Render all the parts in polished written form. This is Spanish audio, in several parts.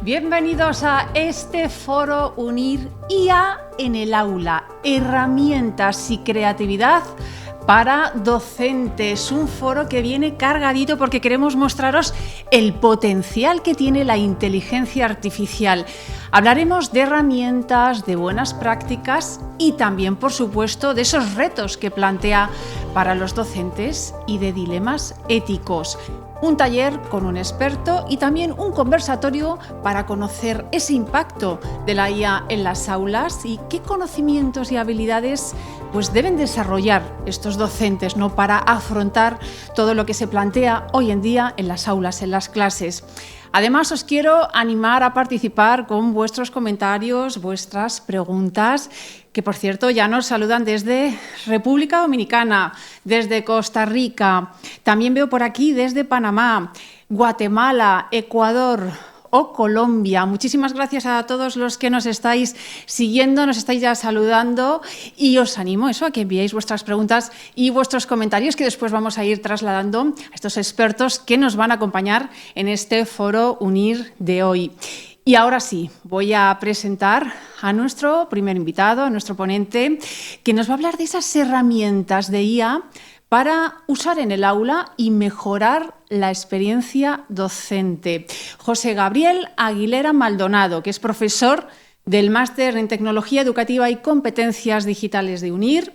Bienvenidos a este foro Unir IA en el aula, herramientas y creatividad para docentes. Un foro que viene cargadito porque queremos mostraros el potencial que tiene la inteligencia artificial. Hablaremos de herramientas, de buenas prácticas y también, por supuesto, de esos retos que plantea para los docentes y de dilemas éticos. Un taller con un experto y también un conversatorio para conocer ese impacto de la IA en las aulas y qué conocimientos y habilidades pues deben desarrollar estos docentes, ¿no?, para afrontar todo lo que se plantea hoy en día en las aulas, en las clases. Además, os quiero animar a participar con vuestros comentarios, vuestras preguntas, que por cierto ya nos saludan desde República Dominicana, desde Costa Rica, también veo por aquí desde Panamá, Guatemala, Ecuador o Colombia. Muchísimas gracias a todos los que nos estáis siguiendo, nos estáis ya saludando y os animo a que enviéis vuestras preguntas y vuestros comentarios que después vamos a ir trasladando a estos expertos que nos van a acompañar en este foro Unir de hoy. Y ahora sí, voy a presentar a nuestro primer invitado, a nuestro ponente, que nos va a hablar de esas herramientas de IA para usar en el aula y mejorar la experiencia docente. José Gabriel Aguilera Maldonado, que es profesor del Máster en Tecnología Educativa y Competencias Digitales de UNIR,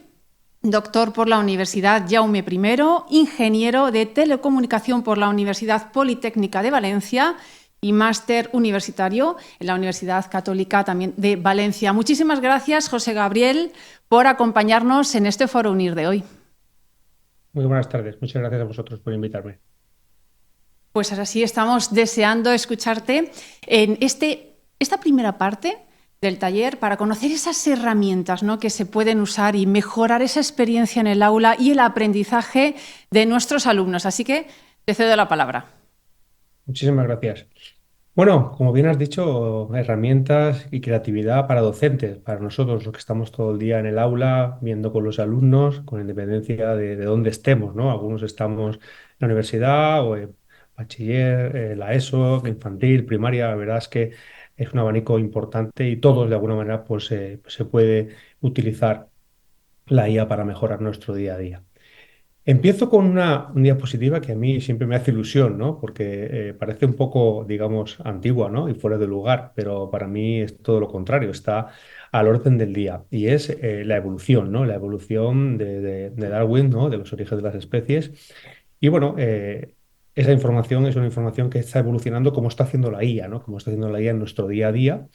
doctor por la Universidad Jaume I, ingeniero de Telecomunicación por la Universidad Politécnica de Valencia y máster universitario en la Universidad Católica también de Valencia. Muchísimas gracias, José Gabriel, por acompañarnos en este foro Unir de hoy. Muy buenas tardes. Muchas gracias a vosotros por invitarme. Pues ahora sí, estamos deseando escucharte en esta primera parte del taller para conocer esas herramientas, ¿no?, que se pueden usar y mejorar esa experiencia en el aula y el aprendizaje de nuestros alumnos. Así que te cedo la palabra. Muchísimas gracias. Bueno, como bien has dicho, herramientas y creatividad para docentes, para nosotros, los que estamos todo el día en el aula, viendo con los alumnos, con independencia de dónde estemos, ¿no? Algunos estamos en la universidad o en bachiller, la ESO, infantil, primaria. La verdad es que es un abanico importante y todos, de alguna manera, pues, se puede utilizar la IA para mejorar nuestro día a día. Empiezo con una diapositiva que a mí siempre me hace ilusión, ¿no? Porque parece un poco, digamos, antigua, ¿no?, y fuera de lugar, pero para mí es todo lo contrario, está al orden del día. Y es la evolución, ¿no? La evolución de Darwin, ¿no?, de los orígenes de las especies. Y bueno, esa información es una información que está evolucionando como está haciendo la IA, ¿no? Como está haciendo la IA en nuestro día a día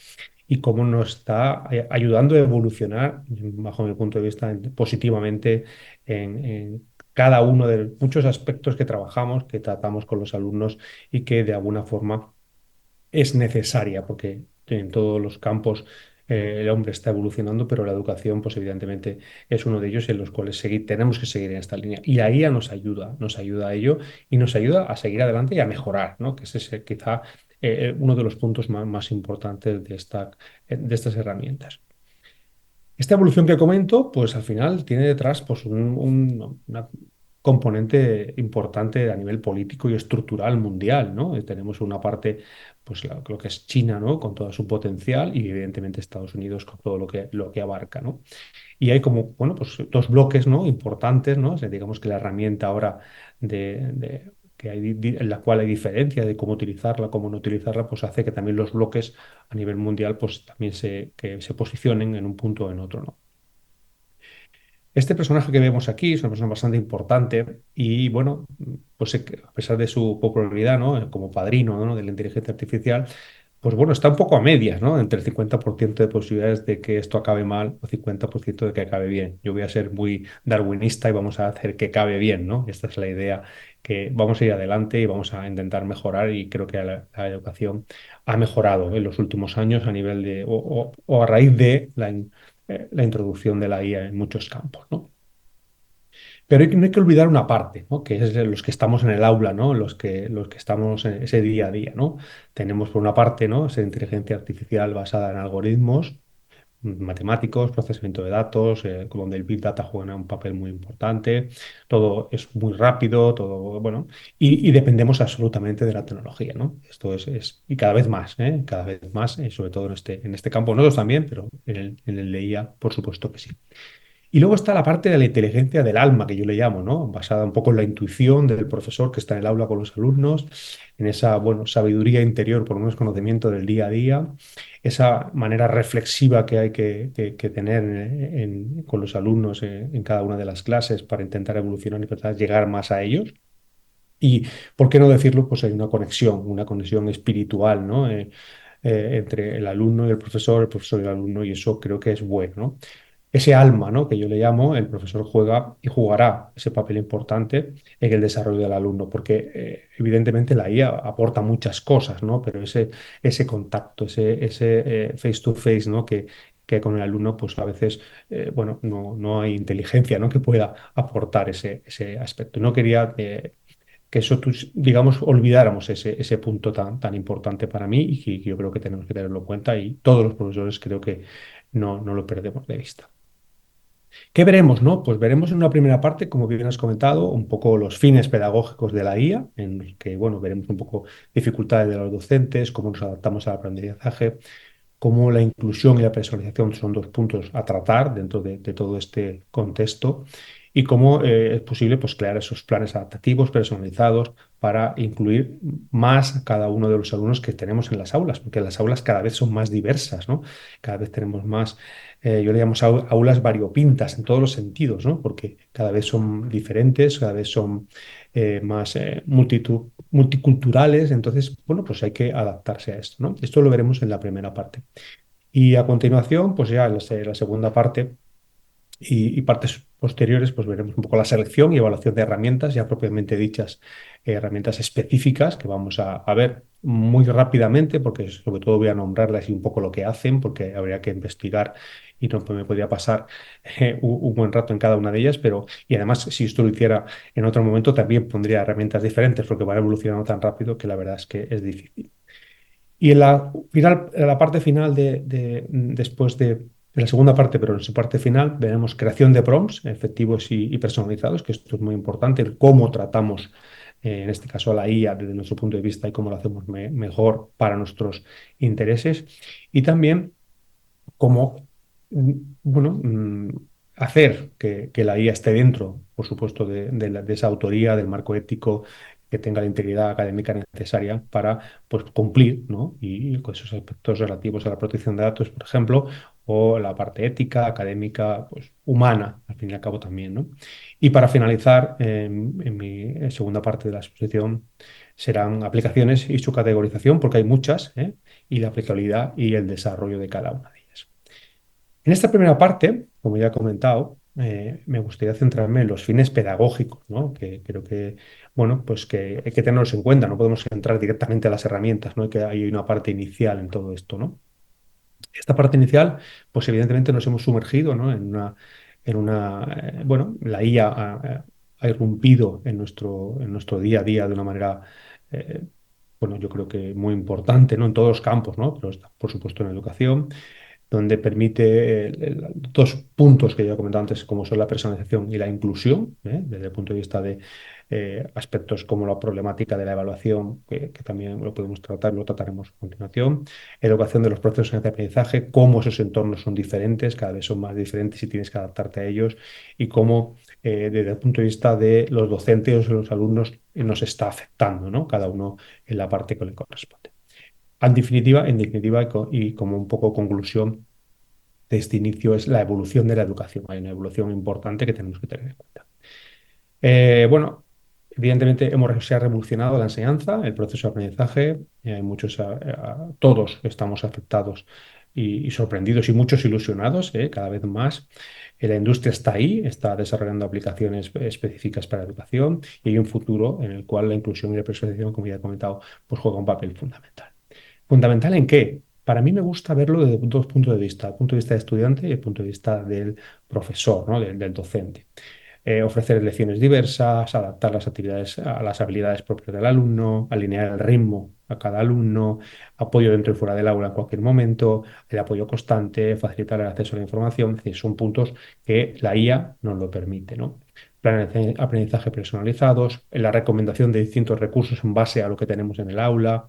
y cómo nos está ayudando a evolucionar, bajo mi punto de vista, positivamente en cada uno de muchos aspectos que trabajamos, que tratamos con los alumnos y que de alguna forma es necesaria, porque en todos los campos el hombre está evolucionando, pero la educación, pues evidentemente es uno de ellos en los cuales tenemos que seguir en esta línea. Y la IA nos ayuda a ello y nos ayuda a seguir adelante y a mejorar, ¿no? Que ese es quizá uno de los puntos más importantes de estas herramientas. Esta evolución que comento, pues al final tiene detrás pues, una componente importante a nivel político y estructural mundial, ¿no? Tenemos una parte, pues lo que es China, ¿no?, con todo su potencial y evidentemente Estados Unidos con todo lo que abarca, ¿no? Y hay como, bueno, pues dos bloques, ¿no?, importantes, ¿no? O sea, digamos que la herramienta ahora que hay, en la cual hay diferencia de cómo utilizarla, cómo no utilizarla, pues hace que también los bloques a nivel mundial pues también que se posicionen en un punto o en otro, ¿no? Este personaje que vemos aquí es una persona bastante importante y, bueno, pues a pesar de su popularidad, ¿no?, como padrino, ¿no?, de la inteligencia artificial, pues bueno, está un poco a medias, ¿no? Entre el 50% de posibilidades de que esto acabe mal o 50% de que acabe bien. Yo voy a ser muy darwinista y vamos a hacer que acabe bien, ¿no? Esta es la idea, que vamos a ir adelante y vamos a intentar mejorar y creo que la educación ha mejorado en los últimos años a nivel o a raíz de la introducción de la IA en muchos campos, ¿no? Pero no hay que olvidar una parte, ¿no?, que es los que estamos en el aula, ¿no?, los que estamos en ese día a día, ¿no? Tenemos por una parte, ¿no?, esa inteligencia artificial basada en algoritmos, matemáticos, procesamiento de datos, donde el Big Data juega un papel muy importante, todo es muy rápido, todo, bueno, y dependemos absolutamente de la tecnología, ¿no? Esto y cada vez más, ¿eh? Cada vez más, sobre todo en este campo, nosotros también, pero en el de IA, por supuesto que sí. Y luego está la parte de la inteligencia del alma, que yo le llamo, ¿no? Basada un poco en la intuición del profesor que está en el aula con los alumnos, en esa, bueno, sabiduría interior, por lo menos conocimiento del día a día, esa manera reflexiva que hay que tener con los alumnos en cada una de las clases para intentar evolucionar y intentar llegar más a ellos. Y, ¿por qué no decirlo? Pues hay una conexión espiritual, ¿no? Entre el alumno y el profesor y el alumno, y eso creo que es bueno, ¿no? Ese alma, ¿no? Que yo le llamo, el profesor juega y jugará ese papel importante en el desarrollo del alumno, porque evidentemente la IA aporta muchas cosas, ¿no? Pero ese contacto, ese face to face, ¿no? Que con el alumno, pues a veces, bueno, no hay inteligencia, ¿no? Que pueda aportar ese aspecto. No quería que eso, digamos, olvidáramos ese punto tan importante para mí y que yo creo que tenemos que tenerlo en cuenta y todos los profesores creo que no lo perdemos de vista. ¿Qué veremos, no? Pues veremos en una primera parte, como bien has comentado, un poco los fines pedagógicos de la IA, en los que, bueno, veremos un poco dificultades de los docentes, cómo nos adaptamos al aprendizaje, cómo la inclusión y la personalización son dos puntos a tratar dentro de todo este contexto y cómo es posible pues, crear esos planes adaptativos personalizados para incluir más a cada uno de los alumnos que tenemos en las aulas, porque las aulas cada vez son más diversas, ¿no? Cada vez tenemos más, yo le llamo aulas variopintas en todos los sentidos, ¿no? Porque cada vez son diferentes, cada vez son más multiculturales, entonces, bueno, pues hay que adaptarse a esto, ¿no? Esto lo veremos en la primera parte. Y a continuación, pues ya en la segunda parte y partes posteriores, pues veremos un poco la selección y evaluación de herramientas, ya propiamente dichas, herramientas específicas que vamos a ver muy rápidamente, porque sobre todo voy a nombrarlas y un poco lo que hacen, porque habría que investigar y no me podría pasar un buen rato en cada una de ellas, pero y además si esto lo hiciera en otro momento también pondría herramientas diferentes, porque van evolucionando tan rápido que la verdad es que es difícil. Y en la parte final después de la segunda parte, pero en su parte final, veremos creación de prompts efectivos y personalizados, que esto es muy importante, el cómo tratamos, en este caso, a la IA desde nuestro punto de vista y cómo lo hacemos mejor para nuestros intereses. Y también cómo, bueno, hacer que la IA esté dentro, por supuesto, de esa autoría, del marco ético, que tenga la integridad académica necesaria para pues, cumplir, ¿no? Y con esos aspectos relativos a la protección de datos, por ejemplo, o la parte ética, académica, pues humana, al fin y al cabo también, ¿no? Y para finalizar, en mi segunda parte de la exposición, serán aplicaciones y su categorización, porque hay muchas, ¿eh? Y la aplicabilidad y el desarrollo de cada una de ellas. En esta primera parte, como ya he comentado, me gustaría centrarme en los fines pedagógicos, ¿no? Que creo que, bueno, pues que hay que tenerlos en cuenta, no podemos entrar directamente a las herramientas, ¿no? Que hay una parte inicial en todo esto, ¿no? Esta parte inicial, pues evidentemente nos hemos sumergido, ¿no? Bueno, la IA ha irrumpido en nuestro día a día de una manera, eh, bueno, yo creo que muy importante, ¿no? En todos los campos, ¿no? Pero está, por supuesto, en la educación donde permite dos puntos que ya he comentado antes, como son la personalización y la inclusión, desde el punto de vista de aspectos como la problemática de la evaluación, que también lo podemos tratar, lo trataremos a continuación, educación de los procesos de aprendizaje, cómo esos entornos son diferentes, cada vez son más diferentes y tienes que adaptarte a ellos, y cómo desde el punto de vista de los docentes o los alumnos nos está afectando, ¿no? Cada uno en la parte que le corresponde. En definitiva, y como un poco conclusión de este inicio, es la evolución de la educación. Hay una evolución importante que tenemos que tener en cuenta. Bueno, evidentemente se ha revolucionado la enseñanza, el proceso de aprendizaje. Hay muchos, todos estamos afectados y sorprendidos y muchos ilusionados, cada vez más. La industria está ahí, está desarrollando aplicaciones específicas para la educación y hay un futuro en el cual la inclusión y la personalización, como ya he comentado, pues juega un papel fundamental. ¿Fundamental en qué? Para mí me gusta verlo desde dos puntos de vista, el punto de vista del estudiante y el punto de vista del profesor, ¿no? Del docente. ofrecer lecciones diversas, adaptar las actividades a las habilidades propias del alumno, alinear el ritmo a cada alumno, apoyo dentro y fuera del aula en cualquier momento, el apoyo constante, facilitar el acceso a la información. Es decir, son puntos que la IA nos lo permite, ¿no? Planes de aprendizaje personalizados, la recomendación de distintos recursos en base a lo que tenemos en el aula,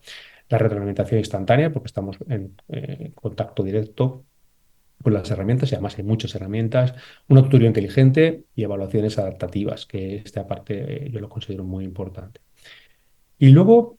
la retroalimentación instantánea, porque estamos en contacto directo con las herramientas, y además hay muchas herramientas, una tutoría inteligente y evaluaciones adaptativas, que esta parte yo lo considero muy importante. Y luego,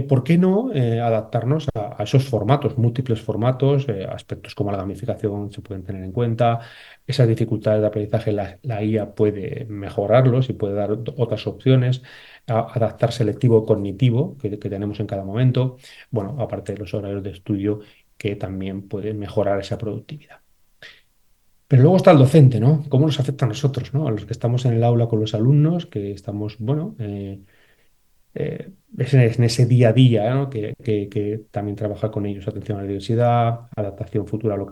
¿por qué no adaptarnos a esos formatos, múltiples formatos, aspectos como la gamificación se pueden tener en cuenta, esas dificultades de aprendizaje la IA puede mejorarlos y puede dar otras opciones, adaptar selectivo cognitivo que tenemos en cada momento, bueno, aparte de los horarios de estudio que también pueden mejorar esa productividad. Pero luego está el docente, ¿no? ¿Cómo nos afecta a nosotros, ¿no? A los que estamos en el aula con los alumnos, que estamos, bueno, es en ese día a día, ¿no? Que también trabajar con ellos, atención a la diversidad, adaptación futura a lo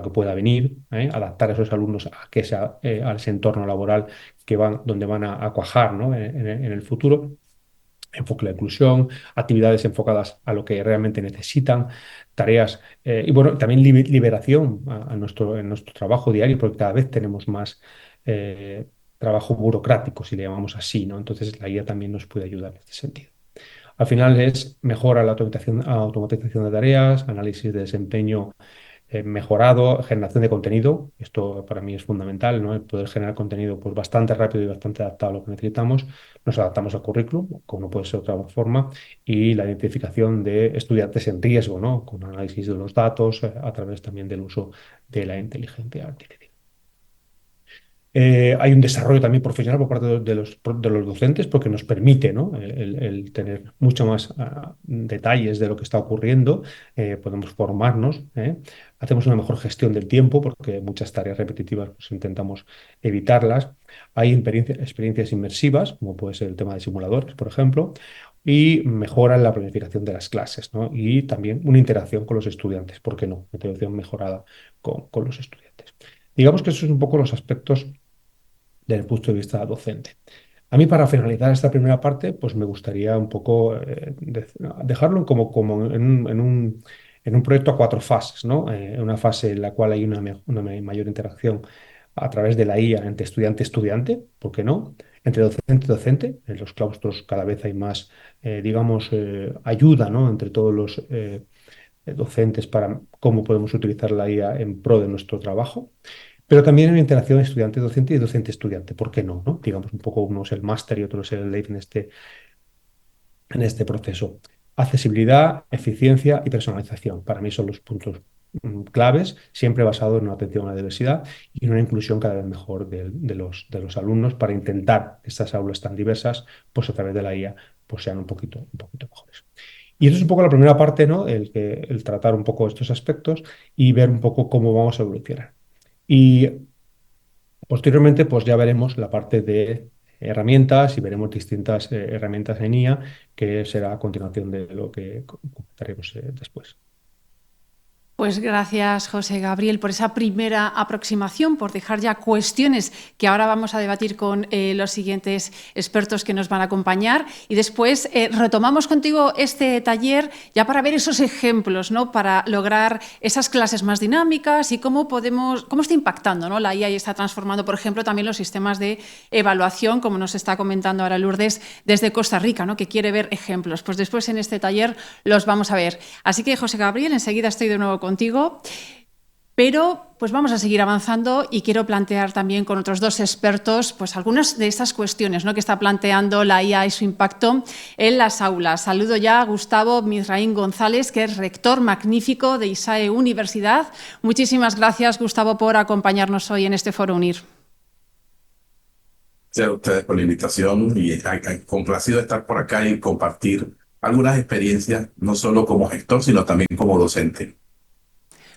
que pueda venir, ¿eh? Adaptar a esos alumnos a ese entorno laboral donde van a cuajar, ¿no? En el futuro. Enfoque la inclusión, actividades enfocadas a lo que realmente necesitan, tareas y bueno, también liberación en nuestro trabajo diario, porque cada vez tenemos más trabajo burocrático, si le llamamos así, ¿no? Entonces la IA también nos puede ayudar en este sentido. Al final es mejora la automatización de tareas, análisis de desempeño mejorado, generación de contenido. Esto para mí es fundamental, ¿no? El poder generar contenido pues, bastante rápido y bastante adaptado a lo que necesitamos. Nos adaptamos al currículum, como no puede ser de otra forma, y la identificación de estudiantes en riesgo, ¿no? Con análisis de los datos a través también del uso de la inteligencia artificial. Hay un desarrollo también profesional por parte de los docentes porque nos permite, ¿no? el tener mucho más detalles de lo que está ocurriendo, podemos formarnos, hacemos una mejor gestión del tiempo porque muchas tareas repetitivas pues, intentamos evitarlas. Hay experiencias inmersivas, como puede ser el tema de simuladores, por ejemplo, y mejoran la planificación de las clases, ¿no? Y también una interacción con los estudiantes, ¿por qué no? Una interacción mejorada con los estudiantes. Digamos que esos son un poco los aspectos desde el punto de vista docente. A mí, para finalizar esta primera parte, pues me gustaría un poco dejarlo como en un proyecto a 4 fases, ¿no? Una fase en la cual hay una mayor interacción a través de la IA entre estudiante-estudiante, ¿por qué no? Entre docente-docente, en los claustros cada vez hay más, digamos, ayuda, ¿no? Entre todos los docentes para cómo podemos utilizar la IA en pro de nuestro trabajo. Pero también en interacción estudiante-docente y docente-estudiante. ¿Por qué no, no? Digamos, un poco uno es el máster y otro es el late en este proceso. Accesibilidad, eficiencia y personalización. Para mí son los puntos claves, siempre basado en una atención a la diversidad y en una inclusión cada vez mejor de los alumnos para intentar que estas aulas tan diversas, pues a través de la IA, pues sean un poquito mejores. Y eso es un poco la primera parte, ¿no? El tratar un poco estos aspectos y ver un poco cómo vamos a evolucionar. Y posteriormente, pues ya veremos la parte de herramientas y veremos distintas herramientas en IA, que será a continuación de lo que comentaremos después. Pues gracias, José Gabriel, por esa primera aproximación, por dejar ya cuestiones que ahora vamos a debatir con los siguientes expertos que nos van a acompañar. Y después retomamos contigo este taller ya para ver esos ejemplos, ¿no? Para lograr esas clases más dinámicas y cómo está impactando, ¿no? La IA y está transformando, por ejemplo, también los sistemas de evaluación, como nos está comentando ahora Lourdes, desde Costa Rica, ¿no? Que quiere ver ejemplos. Pues después en este taller los vamos a ver. Así que, José Gabriel, enseguida estoy de nuevo contigo, pero pues vamos a seguir avanzando y quiero plantear también con otros 2 expertos pues algunas de estas cuestiones, ¿no? Que está planteando la IA y su impacto en las aulas. Saludo ya a Gustavo Mizraín González, que es rector magnífico de ISAE Universidad. Muchísimas gracias, Gustavo, por acompañarnos hoy en este Foro Unir. Gracias a ustedes por la invitación y complacido de estar por acá y compartir algunas experiencias, no solo como gestor, sino también como docente.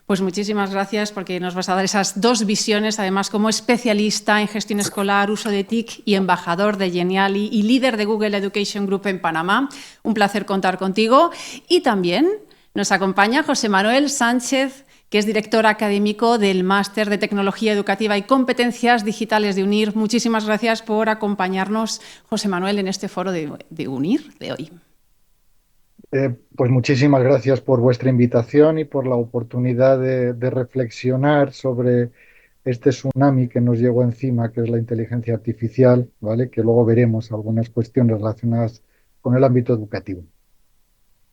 Pues muchísimas gracias porque nos vas a dar esas 2 visiones, además como especialista en gestión escolar, uso de TIC y embajador de Geniali y líder de Google Education Group en Panamá. Un placer contar contigo. Y también nos acompaña José Manuel Sánchez que es director académico del Máster de Tecnología Educativa y Competencias Digitales de UNIR. Muchísimas gracias por acompañarnos, José Manuel, en este foro de UNIR de hoy. Pues muchísimas gracias por vuestra invitación y por la oportunidad de reflexionar sobre este tsunami que nos llegó encima, que es la inteligencia artificial, ¿vale? Que luego veremos algunas cuestiones relacionadas con el ámbito educativo.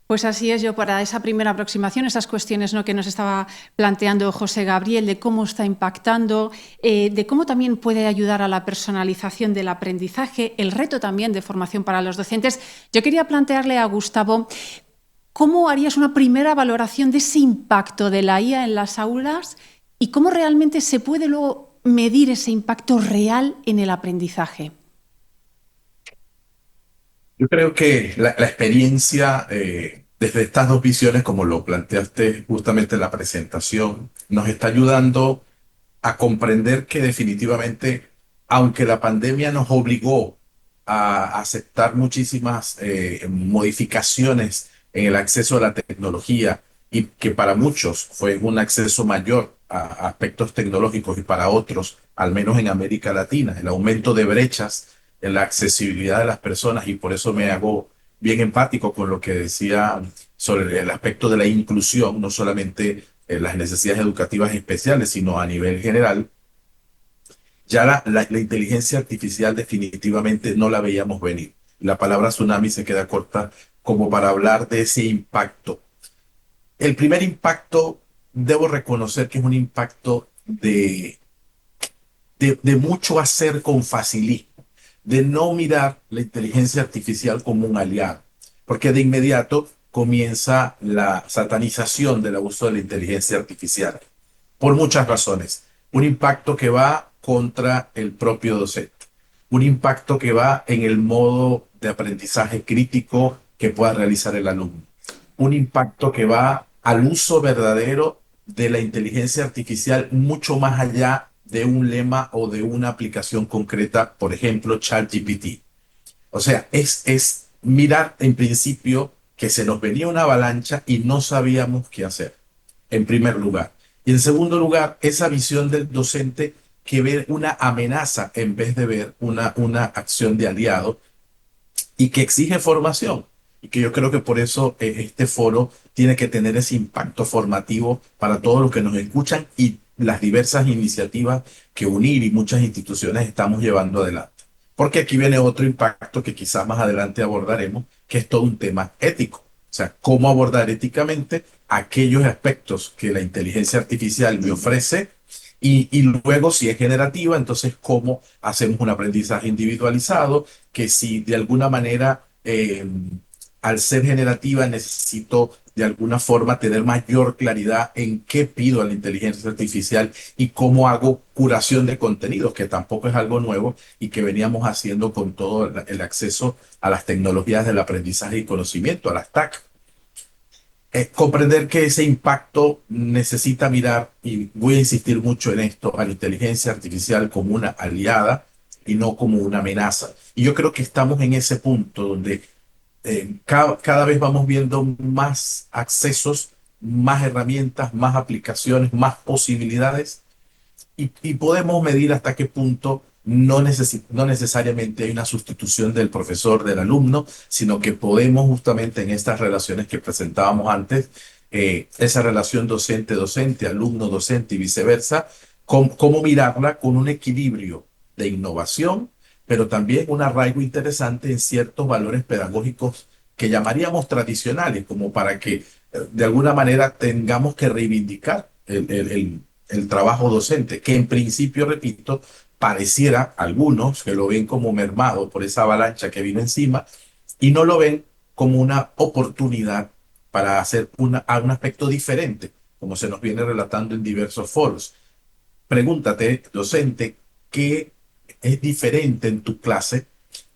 Pues así es, yo para esa primera aproximación, esas cuestiones, ¿no?, que nos estaba planteando José Gabriel, de cómo está impactando, de cómo también puede ayudar a la personalización del aprendizaje, el reto también de formación para los docentes. Yo quería plantearle a Gustavo, ¿cómo harías una primera valoración de ese impacto de la IA en las aulas y cómo realmente se puede luego medir ese impacto real en el aprendizaje? Yo creo que la experiencia desde estas dos visiones, como lo planteaste justamente en la presentación, nos está ayudando a comprender que definitivamente, aunque la pandemia nos obligó a aceptar muchísimas modificaciones en el acceso a la tecnología y que para muchos fue un acceso mayor a aspectos tecnológicos y para otros, al menos en América Latina, el aumento de brechas en la accesibilidad de las personas, y por eso me hago bien empático con lo que decía sobre el aspecto de la inclusión, no solamente las necesidades educativas especiales, sino a nivel general. Ya la inteligencia artificial definitivamente no la veíamos venir. La palabra tsunami se queda corta como para hablar de ese impacto. El primer impacto, debo reconocer que es un impacto de mucho hacer con facilismo, de no mirar la inteligencia artificial como un aliado, porque de inmediato comienza la satanización del abuso de la inteligencia artificial, por muchas razones. Un impacto que va contra el propio docente, un impacto que va en el modo de aprendizaje crítico que pueda realizar el alumno, un impacto que va al uso verdadero de la inteligencia artificial mucho más allá de un lema o de una aplicación concreta, por ejemplo, ChatGPT. O sea, es mirar en principio que se nos venía una avalancha y no sabíamos qué hacer, en primer lugar. Y en segundo lugar, esa visión del docente que ve una amenaza en vez de ver una acción de aliado y que exige formación. Y que yo creo que por eso este foro tiene que tener ese impacto formativo para todos los que nos escuchan y las diversas iniciativas que UNIR y muchas instituciones estamos llevando adelante. Porque aquí viene otro impacto que quizás más adelante abordaremos, que es todo un tema ético. O sea, cómo abordar éticamente aquellos aspectos que la inteligencia artificial me ofrece y luego, si es generativa, entonces cómo hacemos un aprendizaje individualizado, que si de alguna manera, al ser generativa, necesito de alguna forma tener mayor claridad en qué pido a la inteligencia artificial y cómo hago curación de contenidos, que tampoco es algo nuevo y que veníamos haciendo con todo el acceso a las tecnologías del aprendizaje y conocimiento, a las TAC. Comprender que ese impacto necesita mirar, y voy a insistir mucho en esto, a la inteligencia artificial como una aliada y no como una amenaza. Y yo creo que estamos en ese punto donde cada vez vamos viendo más accesos, más herramientas, más aplicaciones, más posibilidades, y podemos medir hasta qué punto no necesariamente hay una sustitución del profesor, del alumno, sino que podemos justamente en estas relaciones que presentábamos antes, esa relación docente-docente, alumno-docente y viceversa, cómo mirarla con un equilibrio de innovación, pero también un arraigo interesante en ciertos valores pedagógicos que llamaríamos tradicionales, como para que de alguna manera tengamos que reivindicar el trabajo docente, que en principio, repito, pareciera algunos que lo ven como mermado por esa avalancha que vino encima y no lo ven como una oportunidad para hacer un aspecto diferente, como se nos viene relatando en diversos foros. Pregúntate, docente, ¿qué es diferente en tu clase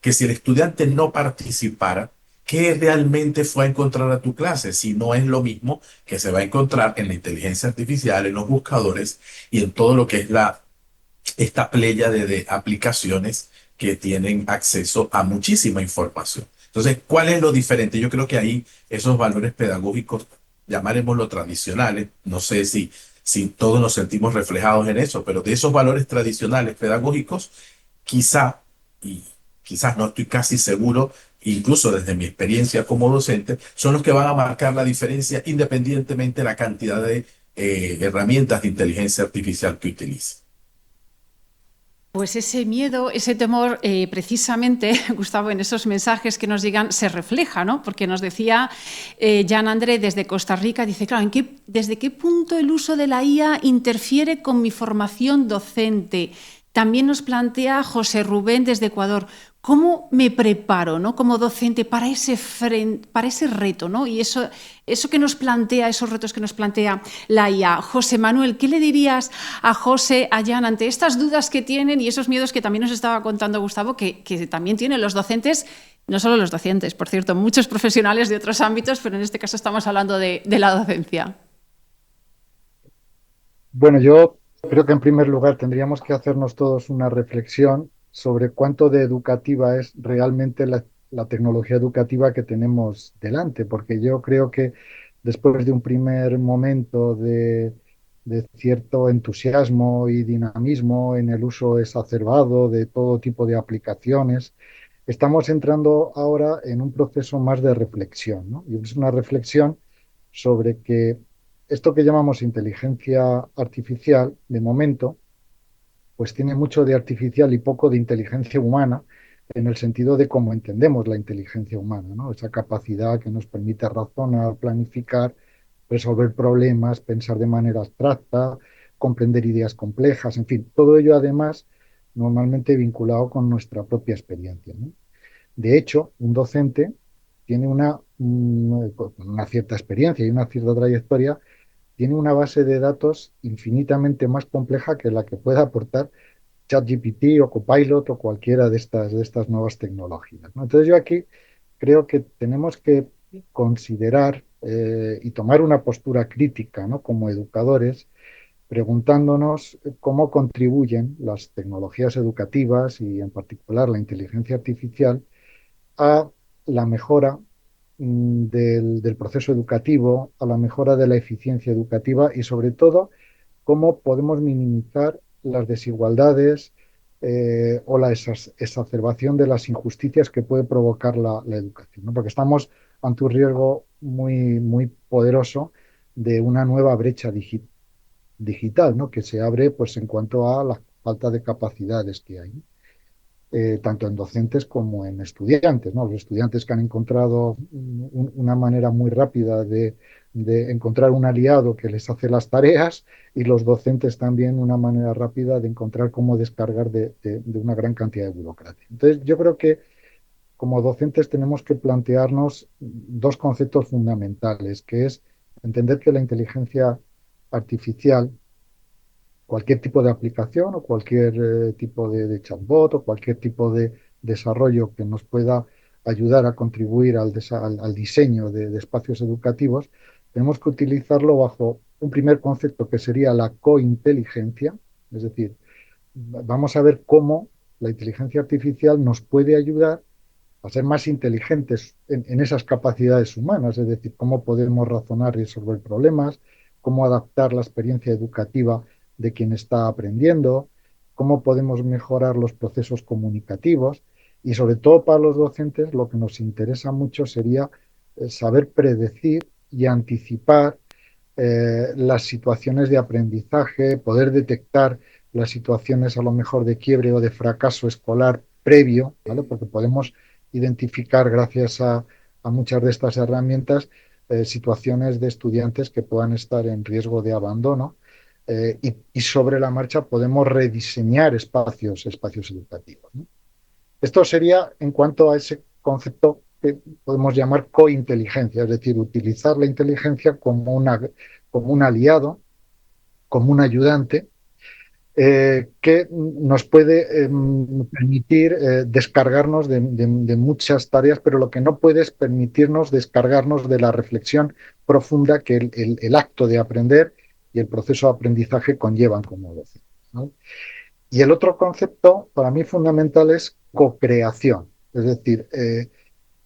que si el estudiante no participara, qué realmente fue a encontrar a tu clase? Si no es lo mismo que se va a encontrar en la inteligencia artificial, en los buscadores y en todo lo que es esta pléyade de aplicaciones que tienen acceso a muchísima información. Entonces, ¿cuál es lo diferente? Yo creo que ahí esos valores pedagógicos, llamaremoslo tradicionales, no sé si si todos nos sentimos reflejados en eso, pero de esos valores tradicionales pedagógicos, quizá, y quizás no estoy casi seguro, incluso desde mi experiencia como docente, son los que van a marcar la diferencia independientemente de la cantidad de herramientas de inteligencia artificial que utilice. Pues ese miedo, ese temor, precisamente, Gustavo, en esos mensajes que nos llegan se refleja, ¿no? Porque nos decía Jan André desde Costa Rica, dice, claro, ¿desde qué punto el uso de la IA interfiere con mi formación docente? También nos plantea José Rubén desde Ecuador, ¿cómo me preparo, ¿no?, como docente para ese reto, ¿no? Y eso que nos plantea, esos retos que nos plantea la IA. José Manuel, ¿qué le dirías a José, a Jan, ante estas dudas que tienen y esos miedos que también nos estaba contando Gustavo, que también tienen los docentes, no solo los docentes, por cierto, muchos profesionales de otros ámbitos, pero en este caso estamos hablando de la docencia? Bueno, yo creo que en primer lugar tendríamos que hacernos todos una reflexión sobre cuánto de educativa es realmente la tecnología educativa que tenemos delante, porque yo creo que después de un primer momento de cierto entusiasmo y dinamismo en el uso exacerbado de todo tipo de aplicaciones, estamos entrando ahora en un proceso más de reflexión, ¿no? Y es una reflexión sobre que esto que llamamos inteligencia artificial, de momento, pues tiene mucho de artificial y poco de inteligencia humana, en el sentido de cómo entendemos la inteligencia humana, ¿no? Esa capacidad que nos permite razonar, planificar, resolver problemas, pensar de manera abstracta, comprender ideas complejas, en fin, todo ello además normalmente vinculado con nuestra propia experiencia, ¿no? De hecho, un docente tiene una cierta experiencia y una cierta trayectoria, tiene una base de datos infinitamente más compleja que la que pueda aportar ChatGPT o Copilot o cualquiera de estas nuevas tecnologías, ¿no? Entonces yo aquí creo que tenemos que considerar y tomar una postura crítica, ¿no?, como educadores, preguntándonos cómo contribuyen las tecnologías educativas y en particular la inteligencia artificial a la mejora del proceso educativo, a la mejora de la eficiencia educativa y sobre todo cómo podemos minimizar las desigualdades o la exacerbación de las injusticias que puede provocar la educación, ¿no? Porque estamos ante un riesgo muy, muy poderoso de una nueva brecha digital, ¿no?, que se abre pues, en cuanto a la falta de capacidades que hay, ¿no?, tanto en docentes como en estudiantes, ¿no? Los estudiantes que han encontrado una manera muy rápida de encontrar un aliado que les hace las tareas, y los docentes también una manera rápida de encontrar cómo descargar de una gran cantidad de burocracia. Entonces, yo creo que como docentes tenemos que plantearnos dos conceptos fundamentales, que es entender que la inteligencia artificial, cualquier tipo de aplicación o cualquier tipo de chatbot o cualquier tipo de desarrollo que nos pueda ayudar a contribuir al diseño de espacios educativos, tenemos que utilizarlo bajo un primer concepto que sería la cointeligencia, es decir, vamos a ver cómo la inteligencia artificial nos puede ayudar a ser más inteligentes en esas capacidades humanas, es decir, cómo podemos razonar y resolver problemas, cómo adaptar la experiencia educativa de quien está aprendiendo, cómo podemos mejorar los procesos comunicativos y sobre todo para los docentes lo que nos interesa mucho sería saber predecir y anticipar las situaciones de aprendizaje, poder detectar las situaciones a lo mejor de quiebre o de fracaso escolar previo, ¿vale? Porque podemos identificar gracias a muchas de estas herramientas situaciones de estudiantes que puedan estar en riesgo de abandono y sobre la marcha podemos rediseñar espacios educativos, ¿no? Esto sería en cuanto a ese concepto que podemos llamar cointeligencia, es decir, utilizar la inteligencia como un aliado, como un ayudante, que nos puede permitir descargarnos de muchas tareas, pero lo que no puede es permitirnos descargarnos de la reflexión profunda que el acto de aprender y el proceso de aprendizaje conllevan como docente, ¿no? Y el otro concepto para mí fundamental es co-creación, es decir,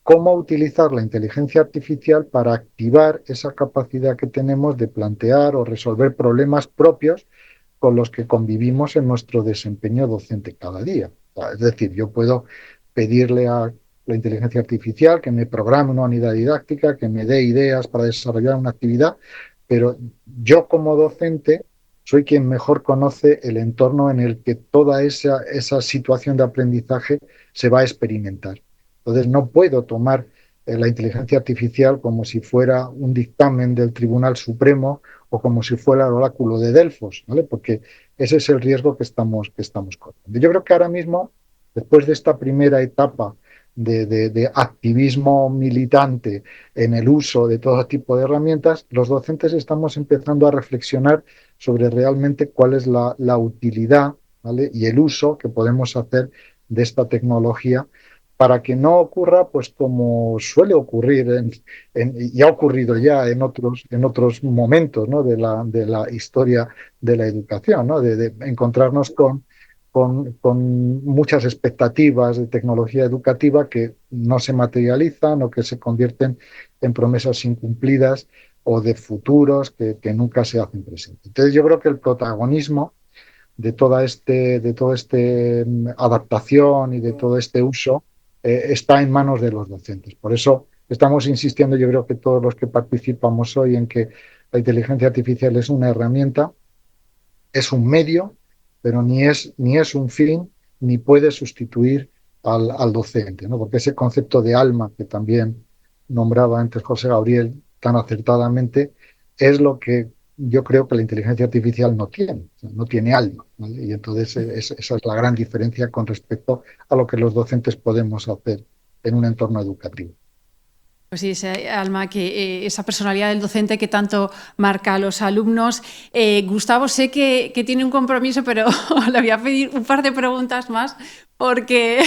cómo utilizar la inteligencia artificial para activar esa capacidad que tenemos de plantear o resolver problemas propios con los que convivimos en nuestro desempeño docente cada día. O sea, es decir, yo puedo pedirle a la inteligencia artificial que me programe una unidad didáctica, que me dé ideas para desarrollar una actividad, pero yo como docente soy quien mejor conoce el entorno en el que toda esa situación de aprendizaje se va a experimentar. Entonces, no puedo tomar la inteligencia artificial como si fuera un dictamen del Tribunal Supremo o como si fuera el oráculo de Delfos, ¿vale? Porque ese es el riesgo que estamos corriendo. Yo creo que ahora mismo, después de esta primera etapa de activismo militante en el uso de todo tipo de herramientas, los docentes estamos empezando a reflexionar sobre realmente cuál es la utilidad, ¿vale? Y el uso que podemos hacer de esta tecnología para que no ocurra, pues como suele ocurrir, y ha ocurrido ya en otros momentos, ¿no? de la historia de la educación, ¿no? De encontrarnos con muchas expectativas de tecnología educativa que no se materializan o que se convierten en promesas incumplidas o de futuros que nunca se hacen presentes. Entonces yo creo que el protagonismo de todo este adaptación y de todo este uso está en manos de los docentes. Por eso estamos insistiendo, yo creo que todos los que participamos hoy, en que la inteligencia artificial es una herramienta, es un medio, pero ni es un fin, ni puede sustituir al docente, ¿no? Porque ese concepto de alma que también nombraba antes José Gabriel tan acertadamente, es lo que yo creo que la inteligencia artificial no tiene, o sea, no tiene alma, ¿vale? Y entonces esa es la gran diferencia con respecto a lo que los docentes podemos hacer en un entorno educativo. Pues sí, ese alma, esa personalidad del docente que tanto marca a los alumnos. Gustavo, sé que tiene un compromiso, pero le voy a pedir un par de preguntas más, porque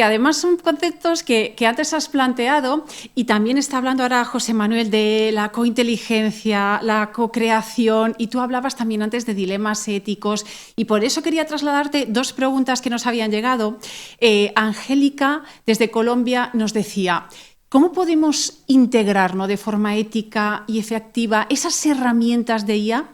además son conceptos que antes has planteado, y también está hablando ahora José Manuel de la cointeligencia, la cocreación, y tú hablabas también antes de dilemas éticos, y por eso quería trasladarte dos preguntas que nos habían llegado. Angélica, desde Colombia, nos decía: ¿cómo podemos integrar, ¿no?, de forma ética y efectiva esas herramientas de IA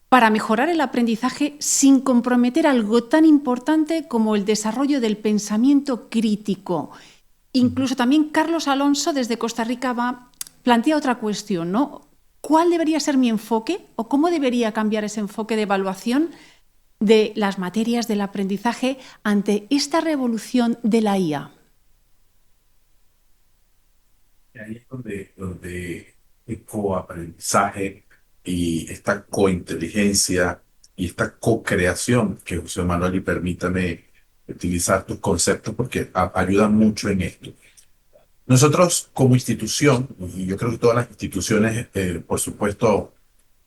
para mejorar el aprendizaje sin comprometer algo tan importante como el desarrollo del pensamiento crítico? Incluso también Carlos Alonso, desde Costa Rica, plantea otra cuestión, ¿no? ¿Cuál debería ser mi enfoque o cómo debería cambiar ese enfoque de evaluación de las materias del aprendizaje ante esta revolución de la IA? Ahí es donde el coaprendizaje y esta cointeligencia y esta co-creación, que José Manuel, y permítame utilizar tus conceptos porque ayudan mucho en esto. Nosotros como institución, y yo creo que todas las instituciones, por supuesto,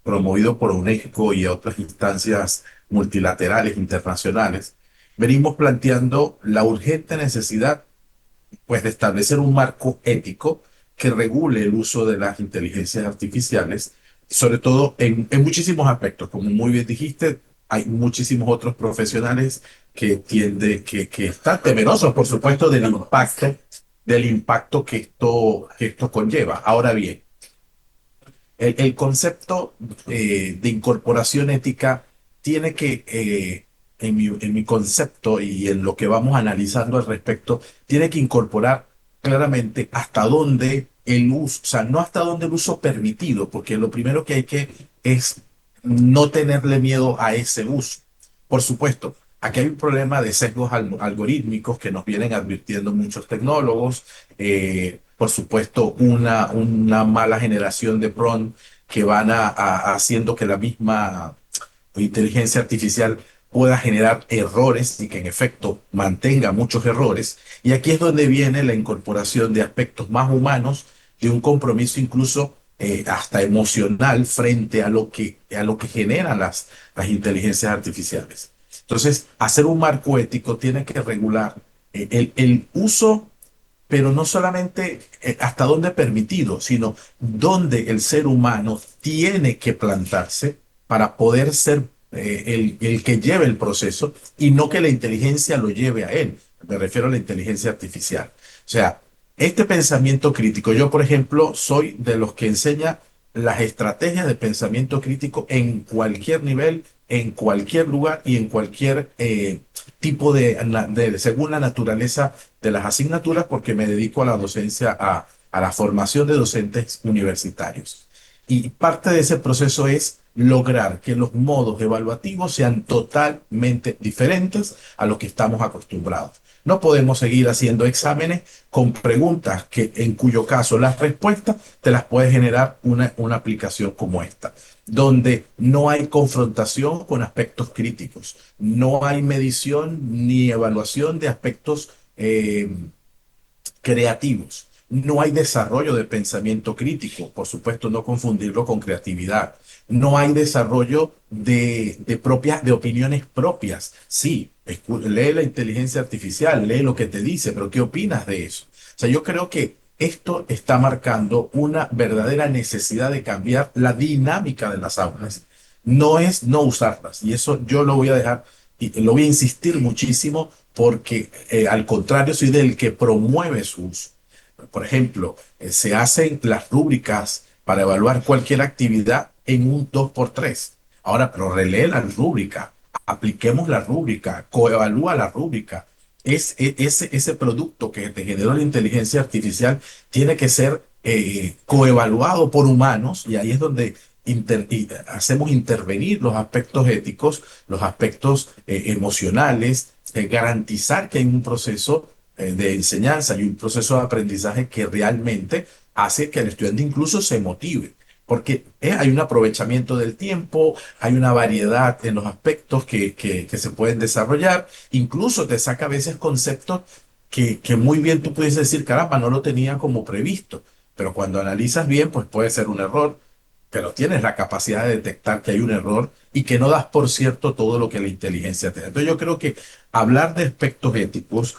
promovido por UNESCO y otras instancias multilaterales internacionales, venimos planteando la urgente necesidad, pues, de establecer un marco ético que regule el uso de las inteligencias artificiales, sobre todo en muchísimos aspectos. Como muy bien dijiste, hay muchísimos otros profesionales que están temerosos, por supuesto, del impacto que esto conlleva. Ahora bien, el concepto de incorporación ética tiene que, en mi concepto y en lo que vamos analizando al respecto, tiene que incorporar claramente hasta dónde el uso, o sea, no hasta dónde el uso permitido, porque lo primero que hay que es no tenerle miedo a ese uso. Por supuesto, aquí hay un problema de sesgos algorítmicos que nos vienen advirtiendo muchos tecnólogos. Por supuesto, una mala generación de prompt que van haciendo que la misma inteligencia artificial pueda generar errores y que en efecto mantenga muchos errores. Y aquí es donde viene la incorporación de aspectos más humanos, de un compromiso incluso hasta emocional frente a lo que generan las inteligencias artificiales. Entonces, hacer un marco ético tiene que regular el uso, pero no solamente hasta dónde permitido, sino dónde el ser humano tiene que plantarse para poder ser el que lleve el proceso y no que la inteligencia lo lleve a él. Me refiero a la inteligencia artificial. O sea, Este pensamiento crítico, yo por ejemplo soy de los que enseña las estrategias de pensamiento crítico en cualquier nivel, en cualquier lugar y en cualquier tipo según la naturaleza de las asignaturas, porque me dedico a la docencia, a la formación de docentes universitarios. Y parte de ese proceso es lograr que los modos evaluativos sean totalmente diferentes a los que estamos acostumbrados. No podemos seguir haciendo exámenes con preguntas en cuyo caso las respuestas te las puede generar una aplicación como esta, donde no hay confrontación con aspectos críticos, no hay medición ni evaluación de aspectos creativos. No hay desarrollo de pensamiento crítico, por supuesto, no confundirlo con creatividad. No hay desarrollo de opiniones propias. Sí, lee la inteligencia artificial, lee lo que te dice, pero ¿qué opinas de eso? O sea, yo creo que esto está marcando una verdadera necesidad de cambiar la dinámica de las aulas. No es no usarlas, y eso yo lo voy a dejar y lo voy a insistir muchísimo porque al contrario soy del que promueve su uso. Por ejemplo, se hacen las rúbricas para evaluar cualquier actividad en un 2x3. Ahora, pero relee la rúbrica, apliquemos la rúbrica, coevalúa la rúbrica. Ese producto que te generó la inteligencia artificial tiene que ser coevaluado por humanos, y ahí es donde hacemos intervenir los aspectos éticos, los aspectos emocionales, garantizar que hay un proceso de enseñanza y un proceso de aprendizaje que realmente hace que el estudiante incluso se motive, porque hay un aprovechamiento del tiempo, hay una variedad en los aspectos que se pueden desarrollar, incluso te saca a veces conceptos que muy bien tú puedes decir, caramba, no lo tenía como previsto, pero cuando analizas bien, pues puede ser un error, pero tienes la capacidad de detectar que hay un error y que no das por cierto todo lo que la inteligencia te da. Entonces yo creo que hablar de aspectos éticos,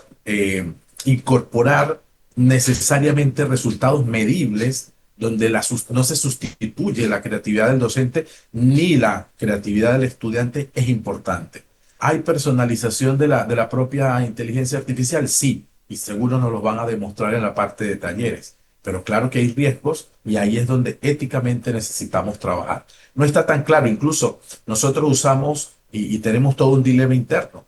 incorporar necesariamente resultados medibles, donde no se sustituye la creatividad del docente ni la creatividad del estudiante, es importante. ¿Hay personalización de la propia inteligencia artificial? Sí, y seguro nos lo van a demostrar en la parte de talleres. Pero claro que hay riesgos y ahí es donde éticamente necesitamos trabajar. No está tan claro, incluso nosotros usamos y tenemos todo un dilema interno.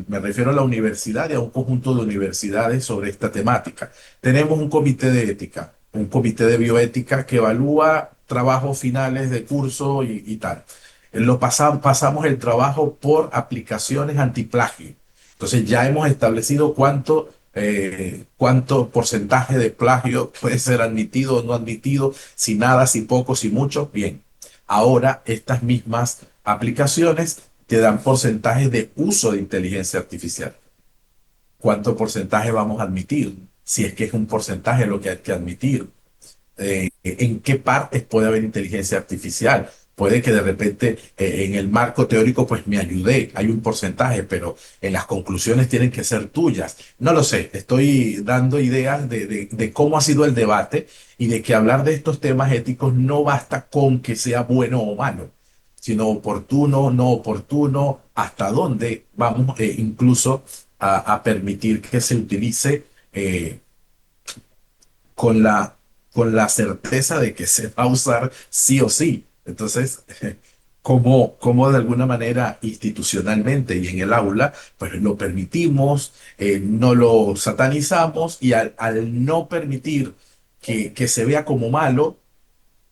Me refiero a la universidad y a un conjunto de universidades sobre esta temática. Tenemos un comité de ética, un comité de bioética que evalúa trabajos finales de curso y tal. Pasamos el trabajo por aplicaciones antiplagio. Entonces ya hemos establecido cuánto porcentaje de plagio puede ser admitido o no admitido, si nada, si poco, si mucho. Bien, ahora estas mismas aplicaciones te dan porcentajes de uso de inteligencia artificial. ¿Cuánto porcentaje vamos a admitir? Si es que es un porcentaje lo que hay que admitir. ¿En qué partes puede haber inteligencia artificial? Puede que de repente en el marco teórico pues me ayude, hay un porcentaje, pero en las conclusiones tienen que ser tuyas. No lo sé, estoy dando ideas de cómo ha sido el debate y de que hablar de estos temas éticos no basta con que sea bueno o malo, sino oportuno, no oportuno, hasta dónde vamos incluso a permitir que se utilice con la certeza de que se va a usar sí o sí. Entonces, cómo de alguna manera institucionalmente y en el aula, pues lo permitimos, no lo satanizamos, y al no permitir que se vea como malo,